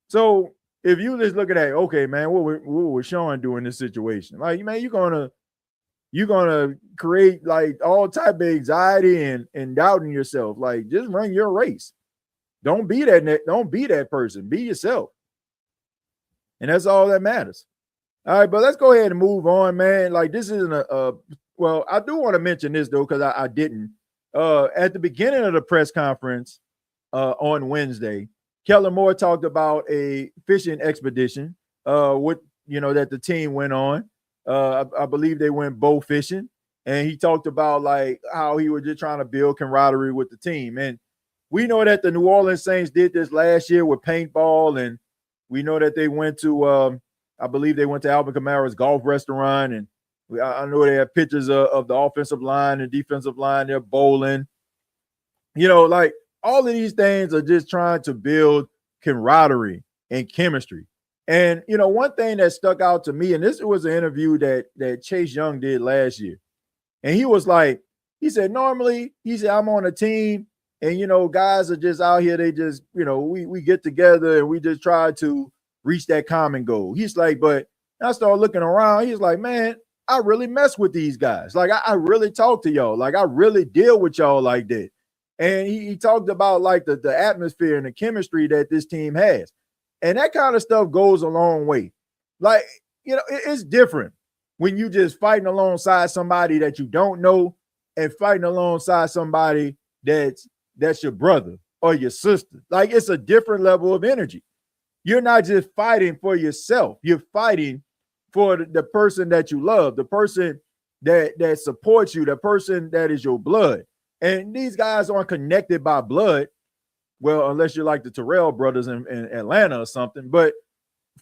So if you just look at that, okay, man, what was Sean doing in this situation? Like, man, you're gonna create like all type of anxiety and doubting yourself. Like, just run your race. Don't be that person. Be yourself. And that's all that matters. All right, but let's go ahead and move on, man. Like, this isn't well, I do want to mention this though, because I didn't. At the beginning of the press conference on Wednesday, Kellen Moore talked about a fishing expedition that the team went on. I believe they went bow fishing, and he talked about like how he was just trying to build camaraderie with the team. And we know that the New Orleans Saints did this last year with paintball, and we know that they went to I believe they went to Alvin Kamara's golf restaurant, and I know they have pictures of the offensive line and defensive line. They're bowling. Like, all of these things are just trying to build camaraderie and chemistry. And, one thing that stuck out to me, and this was an interview that Chase Young did last year. And he said, normally, I'm on a team and, guys are just out here. They just, we get together and we just try to reach that common goal. He's like, but I started looking around. He's like, man, I really mess with these guys. Like, I really talk to y'all. Like, I really deal with y'all like that. And he talked about like the atmosphere and the chemistry that this team has. And that kind of stuff goes a long way. Like, it's different when you just fighting alongside somebody that you don't know and fighting alongside somebody that's your brother or your sister. Like, it's a different level of energy. You're not just fighting for yourself. You're fighting for the person that you love, the person that supports you, the person that is your blood. And these guys aren't connected by blood. Well, unless you're like the Terrell brothers in Atlanta or something. But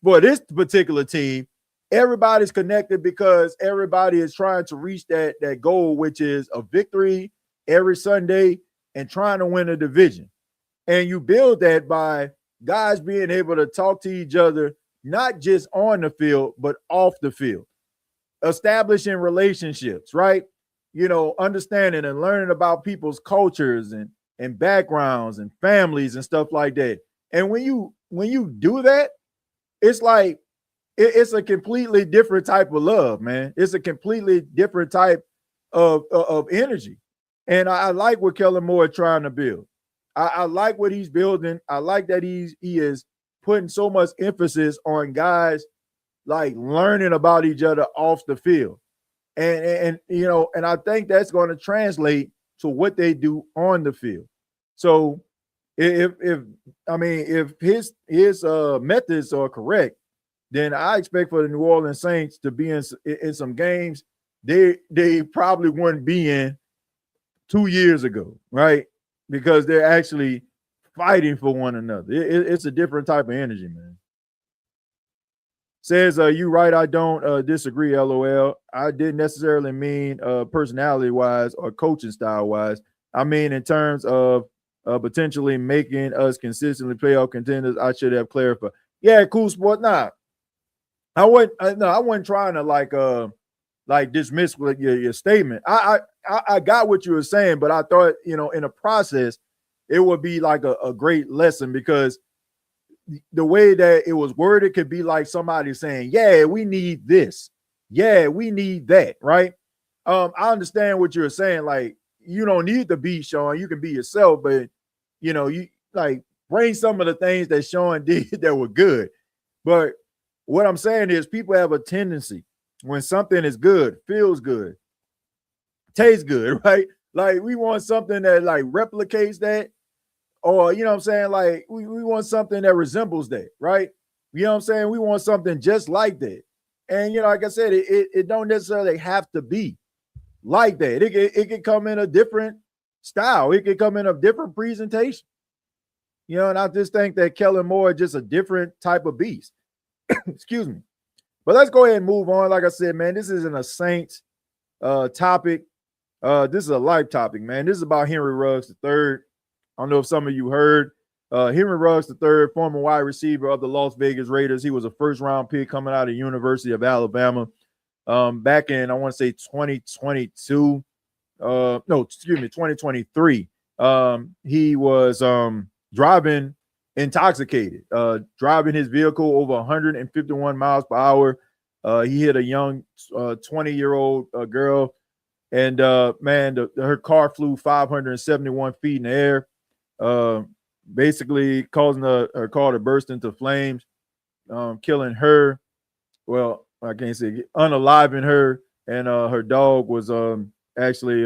for this particular team, everybody's connected because everybody is trying to reach that goal, which is a victory every Sunday and trying to win a division. And you build that by guys being able to talk to each other, not just on the field, but off the field. Establishing relationships, right? Understanding and learning about people's cultures and backgrounds and families and stuff like that. And when you do that, it's like it's a completely different type of love, man. It's a completely different type of energy. And I like what Kellen Moore is trying to build. I like what he's building. I like that he is putting so much emphasis on guys like learning about each other off the field. And I think that's going to translate to what they do on the field. So if his methods are correct, then I expect for the New Orleans Saints to be in some games they probably wouldn't be in 2 years ago, right? Because they're actually fighting for one another. It's a different type of energy, man. Says, you right, I don't disagree, LOL. I didn't necessarily mean personality-wise or coaching style-wise. I mean in terms of potentially making us consistently playoff contenders. I should have clarified. Yeah, cool sport. Nah, I wasn't trying to like dismiss your statement. I got what you were saying, but I thought, in a process, it would be like a great lesson because the way that it was worded could be like somebody saying, yeah, we need this. Yeah, we need that. Right. I understand what you're saying. Like, you don't need to be Sean. You can be yourself, but you like bring some of the things that Sean did that were good. But what I'm saying is people have a tendency when something is good, feels good, tastes good, right? Like we want something that like replicates that. or, you know what I'm saying? Like we want something that resembles that, right? You know what I'm saying? We want something just like that. And, like I said, it don't necessarily have to be like that. It could come in a different style. It could come in a different presentation. And I just think that Kellen Moore is just a different type of beast. Excuse me. But let's go ahead and move on. Like I said, man, this isn't a Saints topic. This is a life topic, man. This is about Henry Ruggs III. I don't know if some of you heard. Henry Ruggs III, former wide receiver of the Las Vegas Raiders. He was a first-round pick coming out of the University of Alabama back in, I want to say, 2022. 2023. He was driving intoxicated, driving his vehicle over 151 miles per hour. He hit a young 20-year-old girl, and her car flew 571 feet in the air, basically causing her car to burst into flames, killing her. Well, I can't say unaliving her, and her dog was actually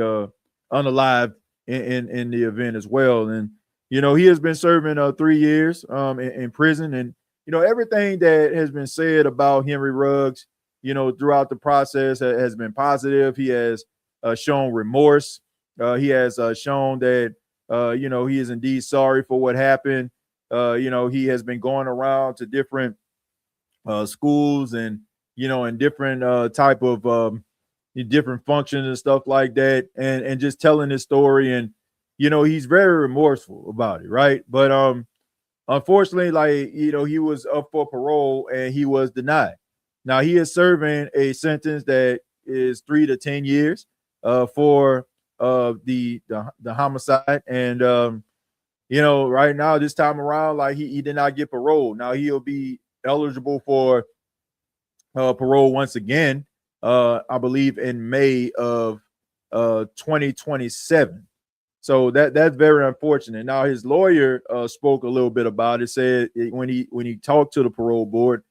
unalived in the event as well. And he has been serving 3 years in prison, and everything that has been said about Henry Ruggs, throughout the process has been positive. He has shown remorse. He has shown that he is indeed sorry for what happened. He has been going around to different schools and in different type of different functions and stuff like that, and just telling his story. And he's very remorseful about it, right? But unfortunately, he was up for parole and he was denied. Now he is serving a sentence that is 3 to 10 years for the homicide. And right now, this time around, he did not get parole. Now he'll be eligible for parole once again, I believe in May of 2027. So that's very unfortunate. Now his lawyer spoke a little bit about it, said when he talked to the parole board,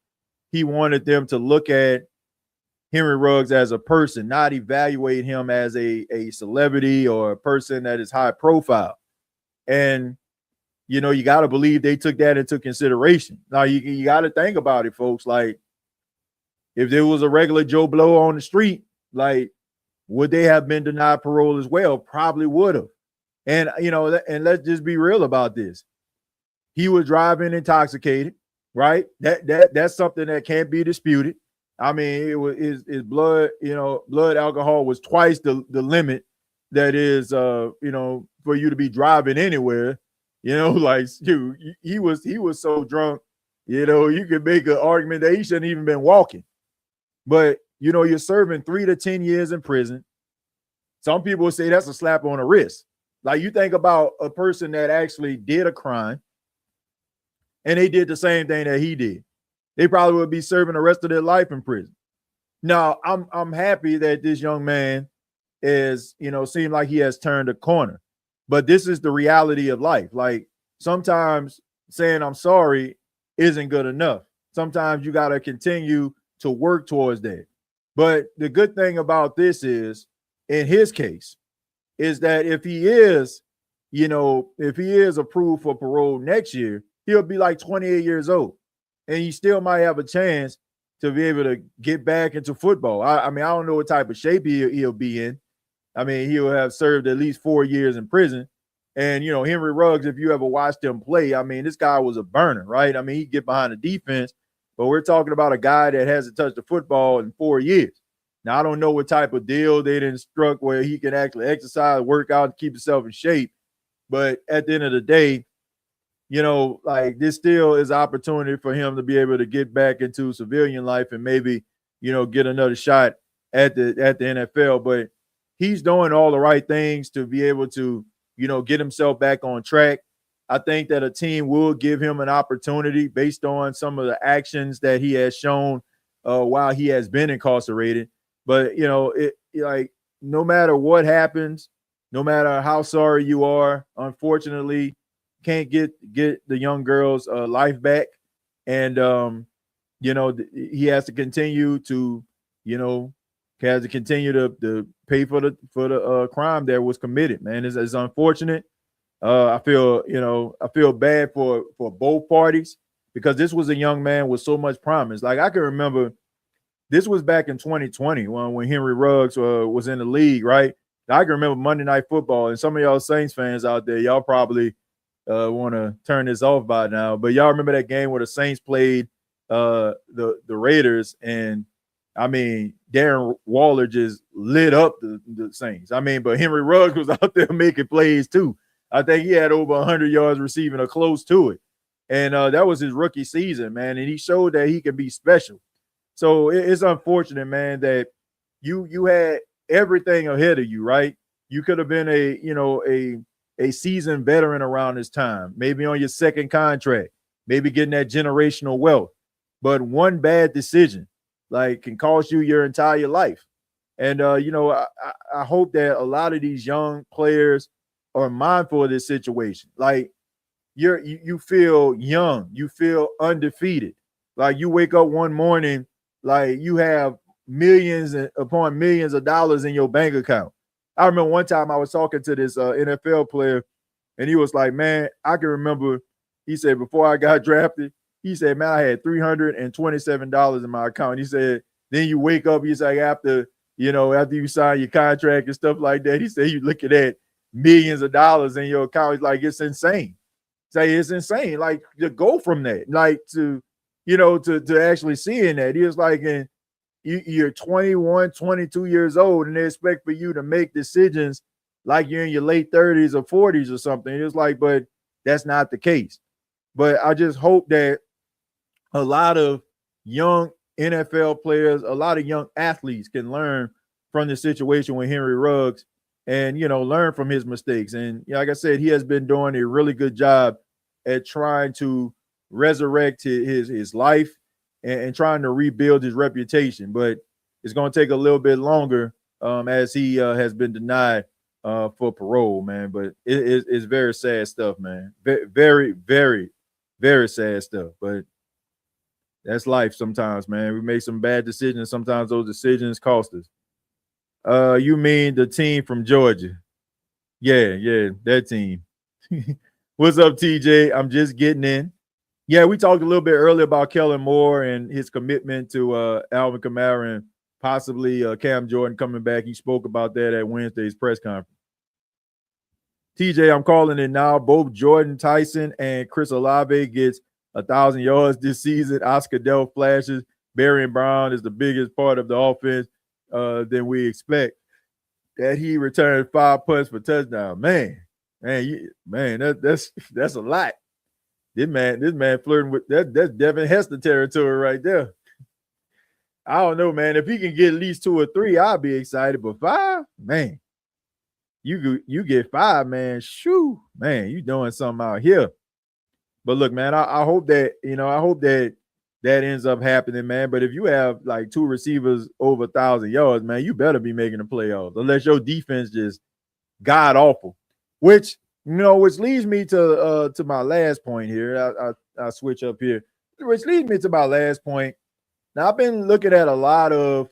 he wanted them to look at Henry Ruggs as a person, not evaluate him as a celebrity or a person that is high profile. And you got to believe they took that into consideration. Now you got to think about it, folks. Like, if there was a regular Joe Blow on the street, would they have been denied parole as well? Probably would have. And and let's just be real about this. He was driving intoxicated, right? That's something that can't be disputed. I mean, it was his blood, blood alcohol was twice the limit that is for you to be driving anywhere. Dude, he was so drunk, you could make an argument that he shouldn't even been walking. But you're serving 3 to 10 years in prison. Some people say that's a slap on the wrist. Like, you think about a person that actually did a crime and they did the same thing that he did. They probably would be serving the rest of their life in prison. Now, I'm happy that this young man is, seemed like he has turned a corner. But this is the reality of life. Like, sometimes saying I'm sorry isn't good enough. Sometimes you got to continue to work towards that. But the good thing about this is, in his case, is that if he is approved for parole next year, he'll be like 28 years old, and he still might have a chance to be able to get back into football. I mean, I don't know what type of shape he'll be in. I mean, he'll have served at least 4 years in prison. And, Henry Ruggs, if you ever watched him play, I mean, this guy was a burner, right? I mean, he'd get behind the defense, but we're talking about a guy that hasn't touched the football in 4 years. Now, I don't know what type of deal they didn't struck where he can actually exercise, work out, and keep himself in shape. But at the end of the day, this still is an opportunity for him to be able to get back into civilian life and maybe, get another shot at the NFL. But he's doing all the right things to be able to, get himself back on track. I think that a team will give him an opportunity based on some of the actions that he has shown while he has been incarcerated. But, no matter what happens, no matter how sorry you are, unfortunately, can't get the young girl's life back. And, he has to continue to, to pay for the crime that was committed, man. It's unfortunate. I feel bad for both parties because this was a young man with so much promise. Like I can remember, this was back in 2020 when Henry Ruggs was in the league, right? I can remember Monday Night Football, and some of y'all Saints fans out there, y'all probably want to turn this off by now, but y'all remember that game where the Saints played the Raiders, and I mean Darren Waller just lit up the Saints. I mean, but Henry Ruggs was out there making plays too. I think he had over 100 yards receiving or close to it, and that was his rookie season, man. And he showed that he can be special. So it's unfortunate, man, that you had everything ahead of you, right? You could have been a seasoned veteran around this time, maybe on your second contract, maybe getting that generational wealth. But one bad decision, like, can cost you your entire life. And I hope that a lot of these young players are mindful of this situation. Like, you feel young, you feel undefeated. Like, you wake up one morning, like you have millions upon millions of dollars in your bank account. I remember one time I was talking to this NFL player, and he was like, man, I can remember, he said, before I got drafted, he said, man, I had $327 in my account. He said, then you wake up, he's like, after you sign your contract and stuff like that, he said, you looking at millions of dollars in your account. He's like, it's insane. Say it's insane. Like, to go from that, like to actually seeing that. He was like, and you're 21, 22 years old, and they expect for you to make decisions like you're in your late 30s or 40s or something. It was like, but that's not the case. But I just hope that a lot of young NFL players, a lot of young athletes can learn from the situation with Henry Ruggs and, learn from his mistakes. And like I said, he has been doing a really good job at trying to resurrect his life and trying to rebuild his reputation. But it's going to take a little bit longer as he has been denied for parole, man. But it's very sad stuff, man. Very, very, very sad stuff. But that's life sometimes, man. We make some bad decisions. Sometimes those decisions cost us. You mean the team from Georgia? Yeah, that team. What's up, TJ? I'm just getting in. Yeah, we talked a little bit earlier about Kellen Moore and his commitment to Alvin Kamara and possibly Cam Jordan coming back. He spoke about that at Wednesday's press conference. TJ, I'm calling it now. Both Jordan Tyson and Chris Olave gets 1,000 yards this season. Oscar Del flashes. Barry Brown is the biggest part of the offense than we expect. That he returned 5 punts for touchdown. Man, that's a lot. This man flirting with that's Devin Hester territory right there. I don't know, man. If he can get at least 2 or 3, I'll be excited. But 5, man, you get 5, man. Shoo, man, you doing something out here. But look, man, I hope that that ends up happening, man. But if you have like 2 receivers over 1,000 yards, man, you better be making the playoffs unless your defense just god awful. Which leads me to my last point here. I switch up here, which leads me to my last point. Now, I've been looking at a lot of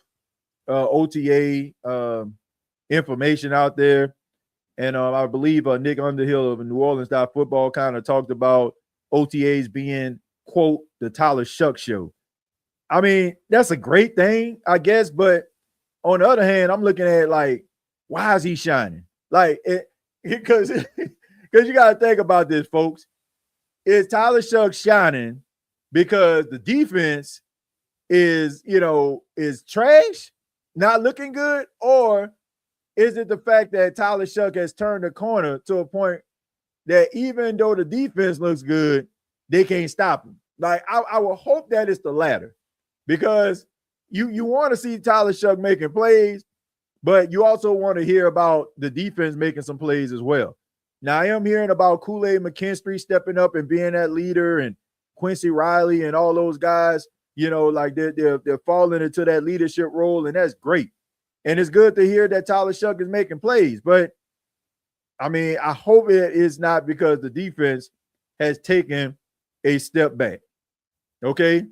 OTA information out there, and I believe Nick Underhill of New Orleans Football kind of talked about OTAs being, quote, the Tyler Shuck show. I mean, that's a great thing, I guess, but on the other hand, I'm looking at like, why is he shining? Like, because you got to think about this, folks. Is Tyler Shuck shining because the defense is trash, not looking good, or is it the fact that Tyler Shuck has turned the corner to a point that even though the defense looks good, they can't stop him? Like, I will hope that it's the latter, because you want to see Tyler Shuck making plays, but you also want to hear about the defense making some plays as well. Now, I am hearing about Kool-Aid McKinstry stepping up and being that leader, and Quincy Riley and all those guys, like they're falling into that leadership role, and that's great. And it's good to hear that Tyler Shuck is making plays. But, I mean, I hope it is not because the defense has taken a step back. Okay?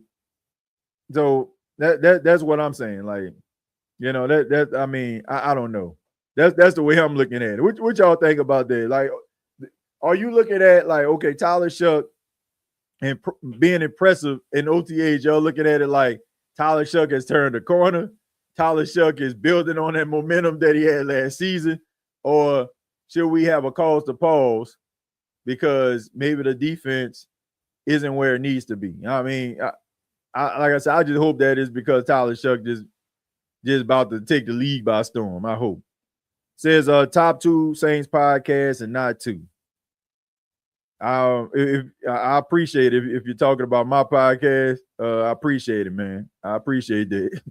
So that's what I'm saying. Like, I mean, I don't know. That's the way I'm looking at it. What y'all think about that? Like, are you looking at like, okay, Tyler Shuck and being impressive in OTAs, y'all looking at it like Tyler Shuck has turned the corner, Tyler Shuck is building on that momentum that he had last season, or should we have a cause to pause because maybe the defense isn't where it needs to be? I mean, I like I said, I just hope that is because Tyler Shuck just about to take the league by storm. I hope. Says top 2 Saints podcast and not 2. If I appreciate it if you're talking about my podcast. I appreciate it, man. I appreciate that.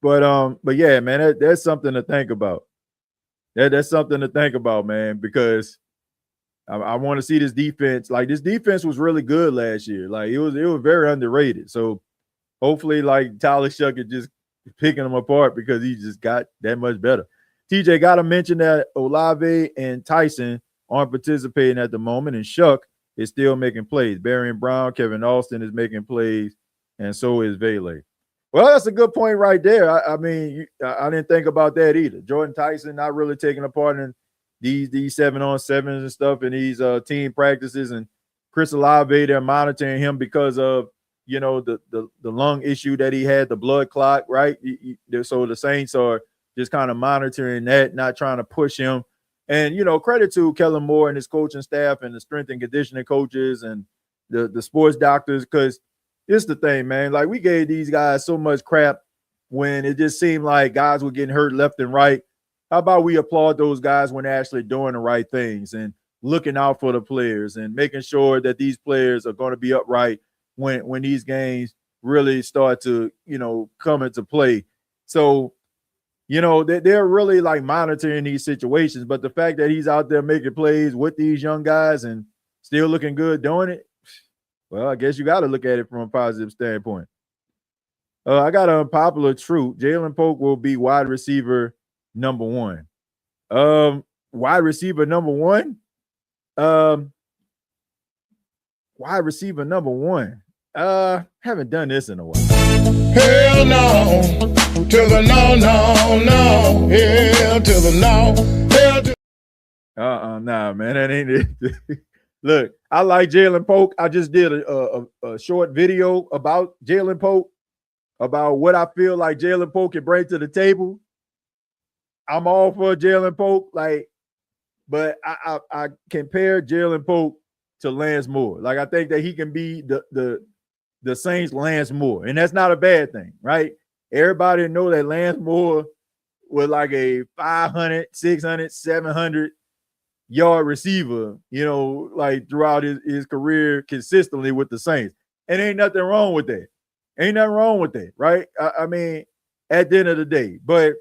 But yeah, man, that's something to think about. That's something to think about, man, because I want to see this defense. Like, this defense was really good last year. Like, it was very underrated. So hopefully, like, Tyler Shuck is just picking them apart because he just got that much better. TJ, got to mention that Olave and Tyson aren't participating at the moment, and Shuck is still making plays. Barry Brown, Kevin Austin is making plays, and so is Vele. Well, that's a good point right there. I mean, I didn't think about that either. Jordan Tyson not really taking a part in these 7-on-7s and stuff in these team practices, and Chris Olave, they're monitoring him because of, you know, the lung issue that he had, the blood clot, right? So the Saints are just kind of monitoring that, not trying to push him. And, you know, credit to Kellen Moore and his coaching staff and the strength and conditioning coaches and the sports doctors, because it's the thing, man. Like, we gave these guys so much crap when it just seemed like guys were getting hurt left and right. How about we applaud those guys when they're actually doing the right things and looking out for the players and making sure that these players are going to be upright when these games really start to, you know, come into play. So, you know, they're really like monitoring these situations. But the fact that he's out there making plays with these young guys and still looking good doing it, well, I guess you got to look at it from a positive standpoint. I got an unpopular truth. Jalen Polk will be wide receiver number 1. Wide receiver number 1? Wide receiver number 1. Haven't done this in a while. Hell no. To the no. Hell to the no. Hell to nah, man, that ain't it. Look, I like Jalen Polk. I just did a short video about Jalen Polk, about what I feel like Jalen Polk can bring to the table. I'm all for Jalen Polk, like, but I compare Jalen Polk to Lance Moore. Like, I think that he can be the Saints Lance Moore, and that's not a bad thing, right? Everybody know that Lance Moore was like a 500, 600, 700 yard receiver, you know, like throughout his career consistently with the Saints. And ain't nothing wrong with that. Ain't nothing wrong with that, right? I mean, at the end of the day. But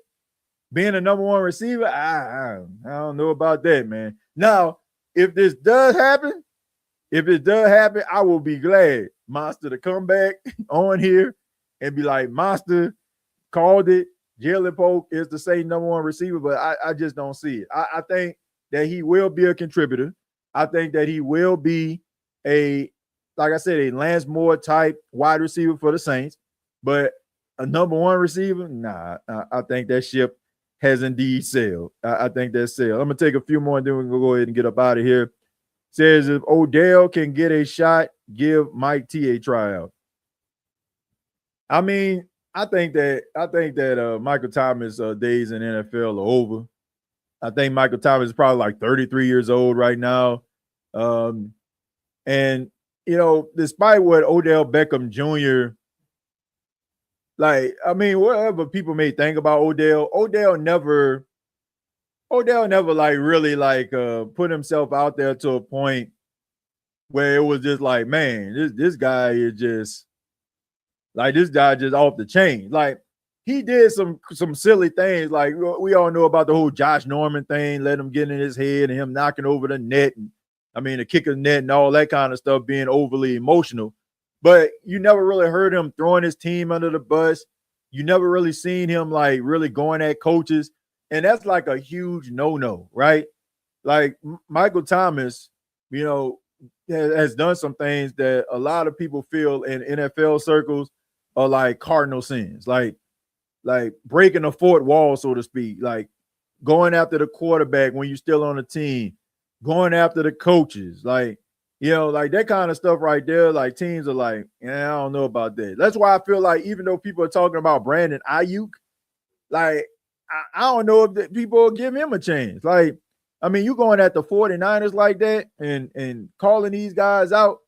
being a number 1 receiver, I don't know about that, man. Now, if this does happen, I will be glad, Monster, to come back on here and be like, Monster called it. Jalen Polk is the same number 1 receiver, but I just don't see it. I think that he will be a contributor. I think that he will be like I said, a Lance Moore type wide receiver for the Saints, but a number 1 receiver, nah, I think that ship has indeed sailed. I think that's sailed. I'm going to take a few more and then we can go ahead and get up out of here. Says if Odell can get a shot, give Mike T a tryout. I mean, I think that Michael Thomas' days in NFL are over. I think Michael Thomas is probably like 33 years old right now. And, you know, despite what Odell Beckham Jr., like, I mean, whatever people may think about Odell never like really like put himself out there to a point where it was just like, man, this guy is just like, this guy just off the chain. Like, he did some silly things. Like, we all know about the whole Josh Norman thing, let him get in his head and him knocking over the net. And I mean, the kicker net and all that kind of stuff, being overly emotional. But you never really heard him throwing his team under the bus. You never really seen him like really going at coaches. And that's like a huge no-no, right? Like, Michael Thomas, you know, has done some things that a lot of people feel in NFL circles are like cardinal sins, like breaking a fourth wall, so to speak, like going after the quarterback when you're still on the team, going after the coaches, like, you know, like that kind of stuff right there. Like teams are like, yeah, I don't know about that. That's why I feel like even though people are talking about Brandon Ayuk, like I don't know if people will give him a chance. Like, I mean, you going at the 49ers like that and calling these guys out,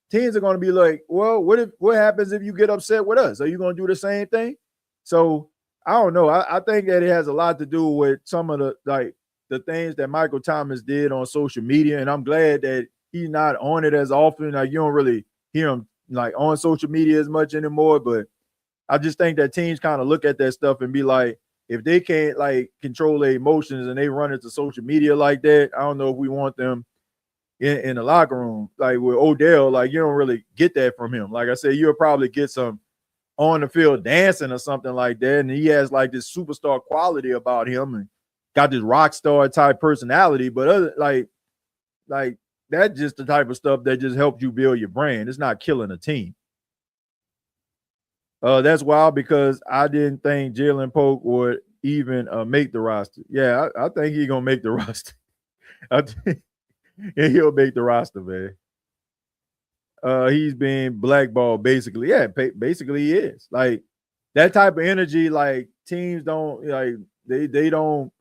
teams are going to be like, well, what happens if you get upset with us? Are you going to do the same thing? So I don't know. I think that it has a lot to do with some of the things that Michael Thomas did on social media, and I'm glad that he's not on it as often. Like you don't really hear him like on social media as much anymore. But I just think that teams kind of look at that stuff and be like, if they can't like control their emotions and they run into social media like that, I don't know if we want them in the locker room. Like with Odell, like you don't really get that from him. Like I said, you'll probably get some on the field dancing or something like that, and he has like this superstar quality about him and got this rock star type personality. But other like that's just the type of stuff that just helps you build your brand. It's not killing a team. That's wild because I didn't think Jalen Polk would even make the roster. Yeah, I think he's gonna make the roster. I think he'll make the roster, man. He's being blackballed basically. Yeah, basically he is. Like that type of energy, like teams don't like they don't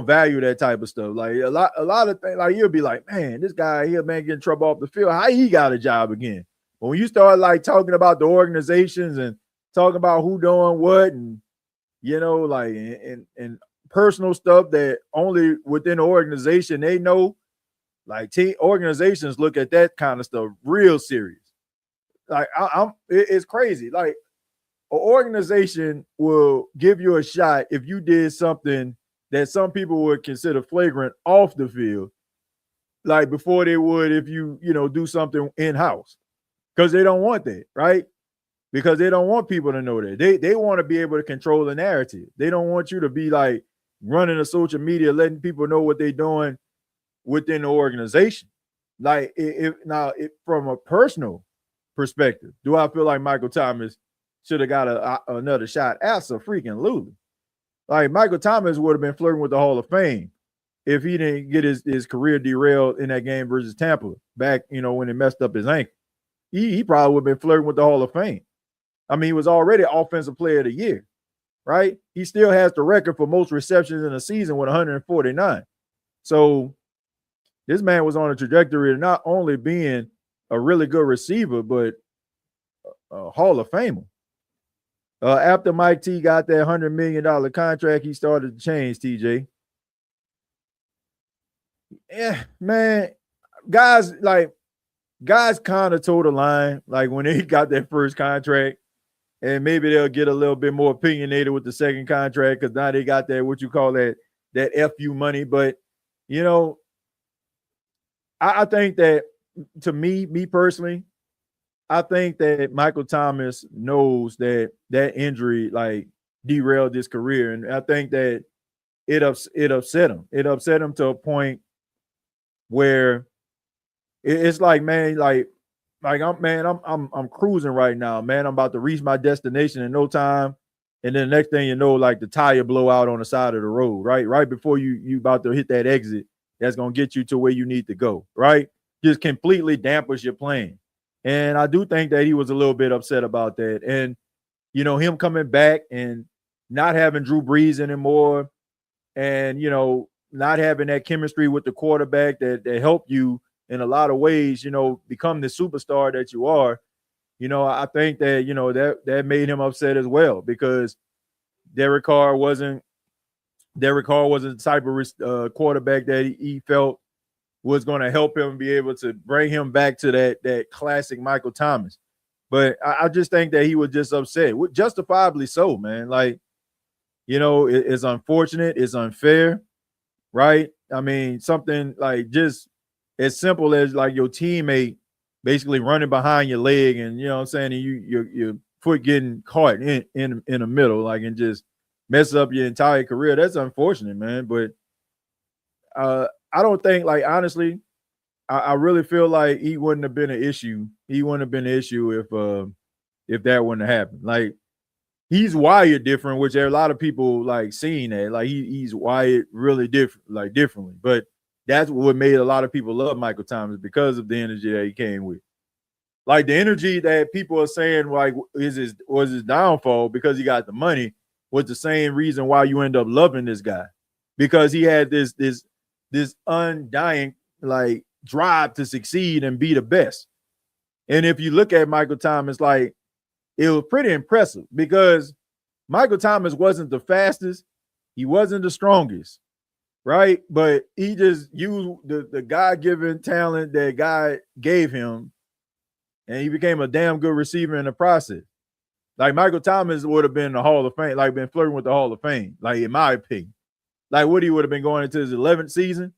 value that type of stuff. Like a lot of things, like you'll be like, man, this guy here, man, getting trouble off the field. How he got a job again? But when you start like talking about the organizations and talking about who doing what, and you know, like and personal stuff that only within the organization they know, like team organizations look at that kind of stuff real serious. Like it's crazy. Like an organization will give you a shot if you did something that some people would consider flagrant off the field, like before they would if you do something in-house, because they don't want that, right? Because they don't want people to know that. They want to be able to control the narrative. They don't want you to be like running the social media, letting people know what they're doing within the organization. Like if from a personal perspective, do I feel like Michael Thomas should have got another shot? Absolutely. Like Michael Thomas would have been flirting with the Hall of Fame if he didn't get his career derailed in that game versus Tampa back, when he messed up his ankle. He probably would have been flirting with the Hall of Fame. I mean, he was already Offensive Player of the Year, right? He still has the record for most receptions in a season with 149. So this man was on a trajectory of not only being a really good receiver, but a Hall of Famer. After Mike T got that $100 million contract, he started to change, TJ. Yeah, man. Guys kind of told the line, like when they got that first contract, and maybe they'll get a little bit more opinionated with the second contract because now they got that, what you call that FU money. But, I think that, to me personally, I think that Michael Thomas knows that injury like derailed his career, and I think that it upset him. It upset him to a point where it's like, man, I'm cruising right now, man. I'm about to reach my destination in no time, and then the next thing you know, like the tire blow out on the side of the road, right before you about to hit that exit that's gonna get you to where you need to go, right? Just completely dampers your plan. And I do think that he was a little bit upset about that. And, him coming back and not having Drew Brees anymore and, not having that chemistry with the quarterback that helped you in a lot of ways, become the superstar that you are. I think that, that made him upset as well, because Derek Carr wasn't the type of quarterback that he felt was going to help him be able to bring him back to that classic Michael Thomas. But I just think that he was just upset, justifiably so, man. Like, it's unfortunate, it's unfair, right? I mean, something like just as simple as like your teammate basically running behind your leg and, and your foot getting caught in the middle, like, and just mess up your entire career. That's unfortunate, man. But I don't think, like, honestly, I really feel like he wouldn't have been an issue. He wouldn't have been an issue if that wouldn't have happened. Like, he's wired different, which there are a lot of people like seeing that. Like he's wired really differently. But that's what made a lot of people love Michael Thomas, because of the energy that he came with. Like the energy that people are saying like was his downfall because he got the money was the same reason why you end up loving this guy, because he had this undying like drive to succeed and be the best. And if you look at Michael Thomas, like it was pretty impressive, because Michael Thomas wasn't the fastest, he wasn't the strongest, right? But he just used the God-given talent that God gave him, and he became a damn good receiver in the process. Like Michael Thomas would have been in the Hall of Fame, like been flirting with the Hall of Fame, like in my opinion. Like Woody would have been going into his 11th season.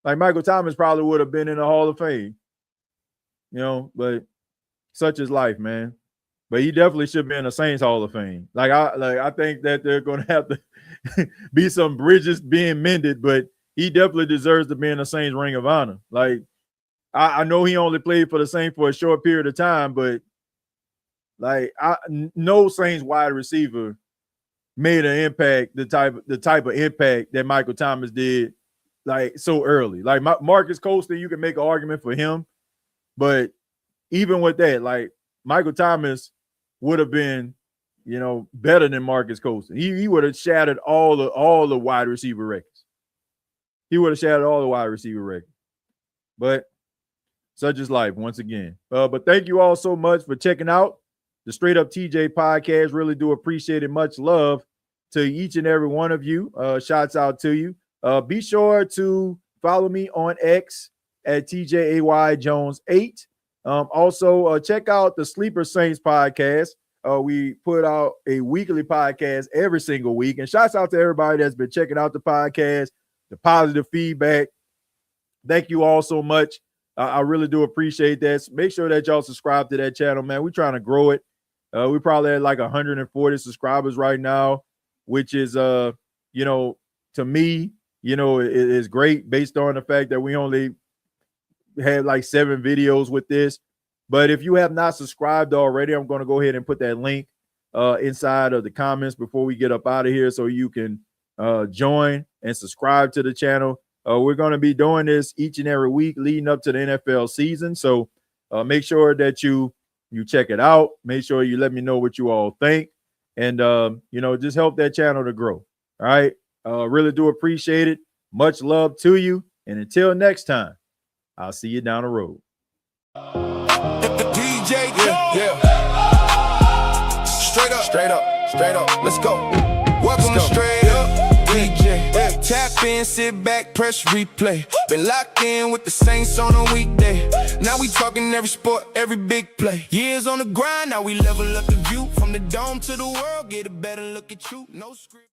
Like Michael Thomas probably would have been in the Hall of Fame, but such is life, man. But he definitely should be in the Saints Hall of Fame. I think that they're going to have to be some bridges being mended, but he definitely deserves to be in the Saints Ring of Honor. Like I know he only played for the Saints for a short period of time, but like no Saints wide receiver made an impact, the type of impact that Michael Thomas did, like so early. Like Marcus Colston, you can make an argument for him, but even with that, like Michael Thomas would have been, better than Marcus Colston. He would have shattered all the wide receiver records. He would have shattered all the wide receiver records. But such is life once again. But thank you all so much for checking out the Straight Up TJ podcast. Really do appreciate it. Much love to each and every one of you. Shouts out to you. Be sure to follow me on X at TJAY Jones 8. Also, check out the Sleeper Saints podcast. We put out a weekly podcast every single week. And shouts out to everybody that's been checking out the podcast, the positive feedback. Thank you all so much. I really do appreciate that. Make sure that y'all subscribe to that channel, man. We're trying to grow it. We probably had like 140 subscribers right now, which is, to me, it is great based on the fact that we only had like 7 videos with this. But if you have not subscribed already, I'm going to go ahead and put that link inside of the comments before we get up out of here, so you can join and subscribe to the channel. We're going to be doing this each and every week leading up to the NFL season. So make sure that you check it out. Make sure you let me know what you all think, and just help that channel to grow. All right. Really do appreciate it. Much love to you. And until next time, I'll see you down the road. DJ, yeah. Straight up. Let's go. Welcome to Straight Up TJAY. Tap in, sit back, press replay. Been locked in with the Saints on a weekday. Now we talking every sport, every big play. Years on the grind, now we level up the view. From the dome to the world, get a better look at you. No script.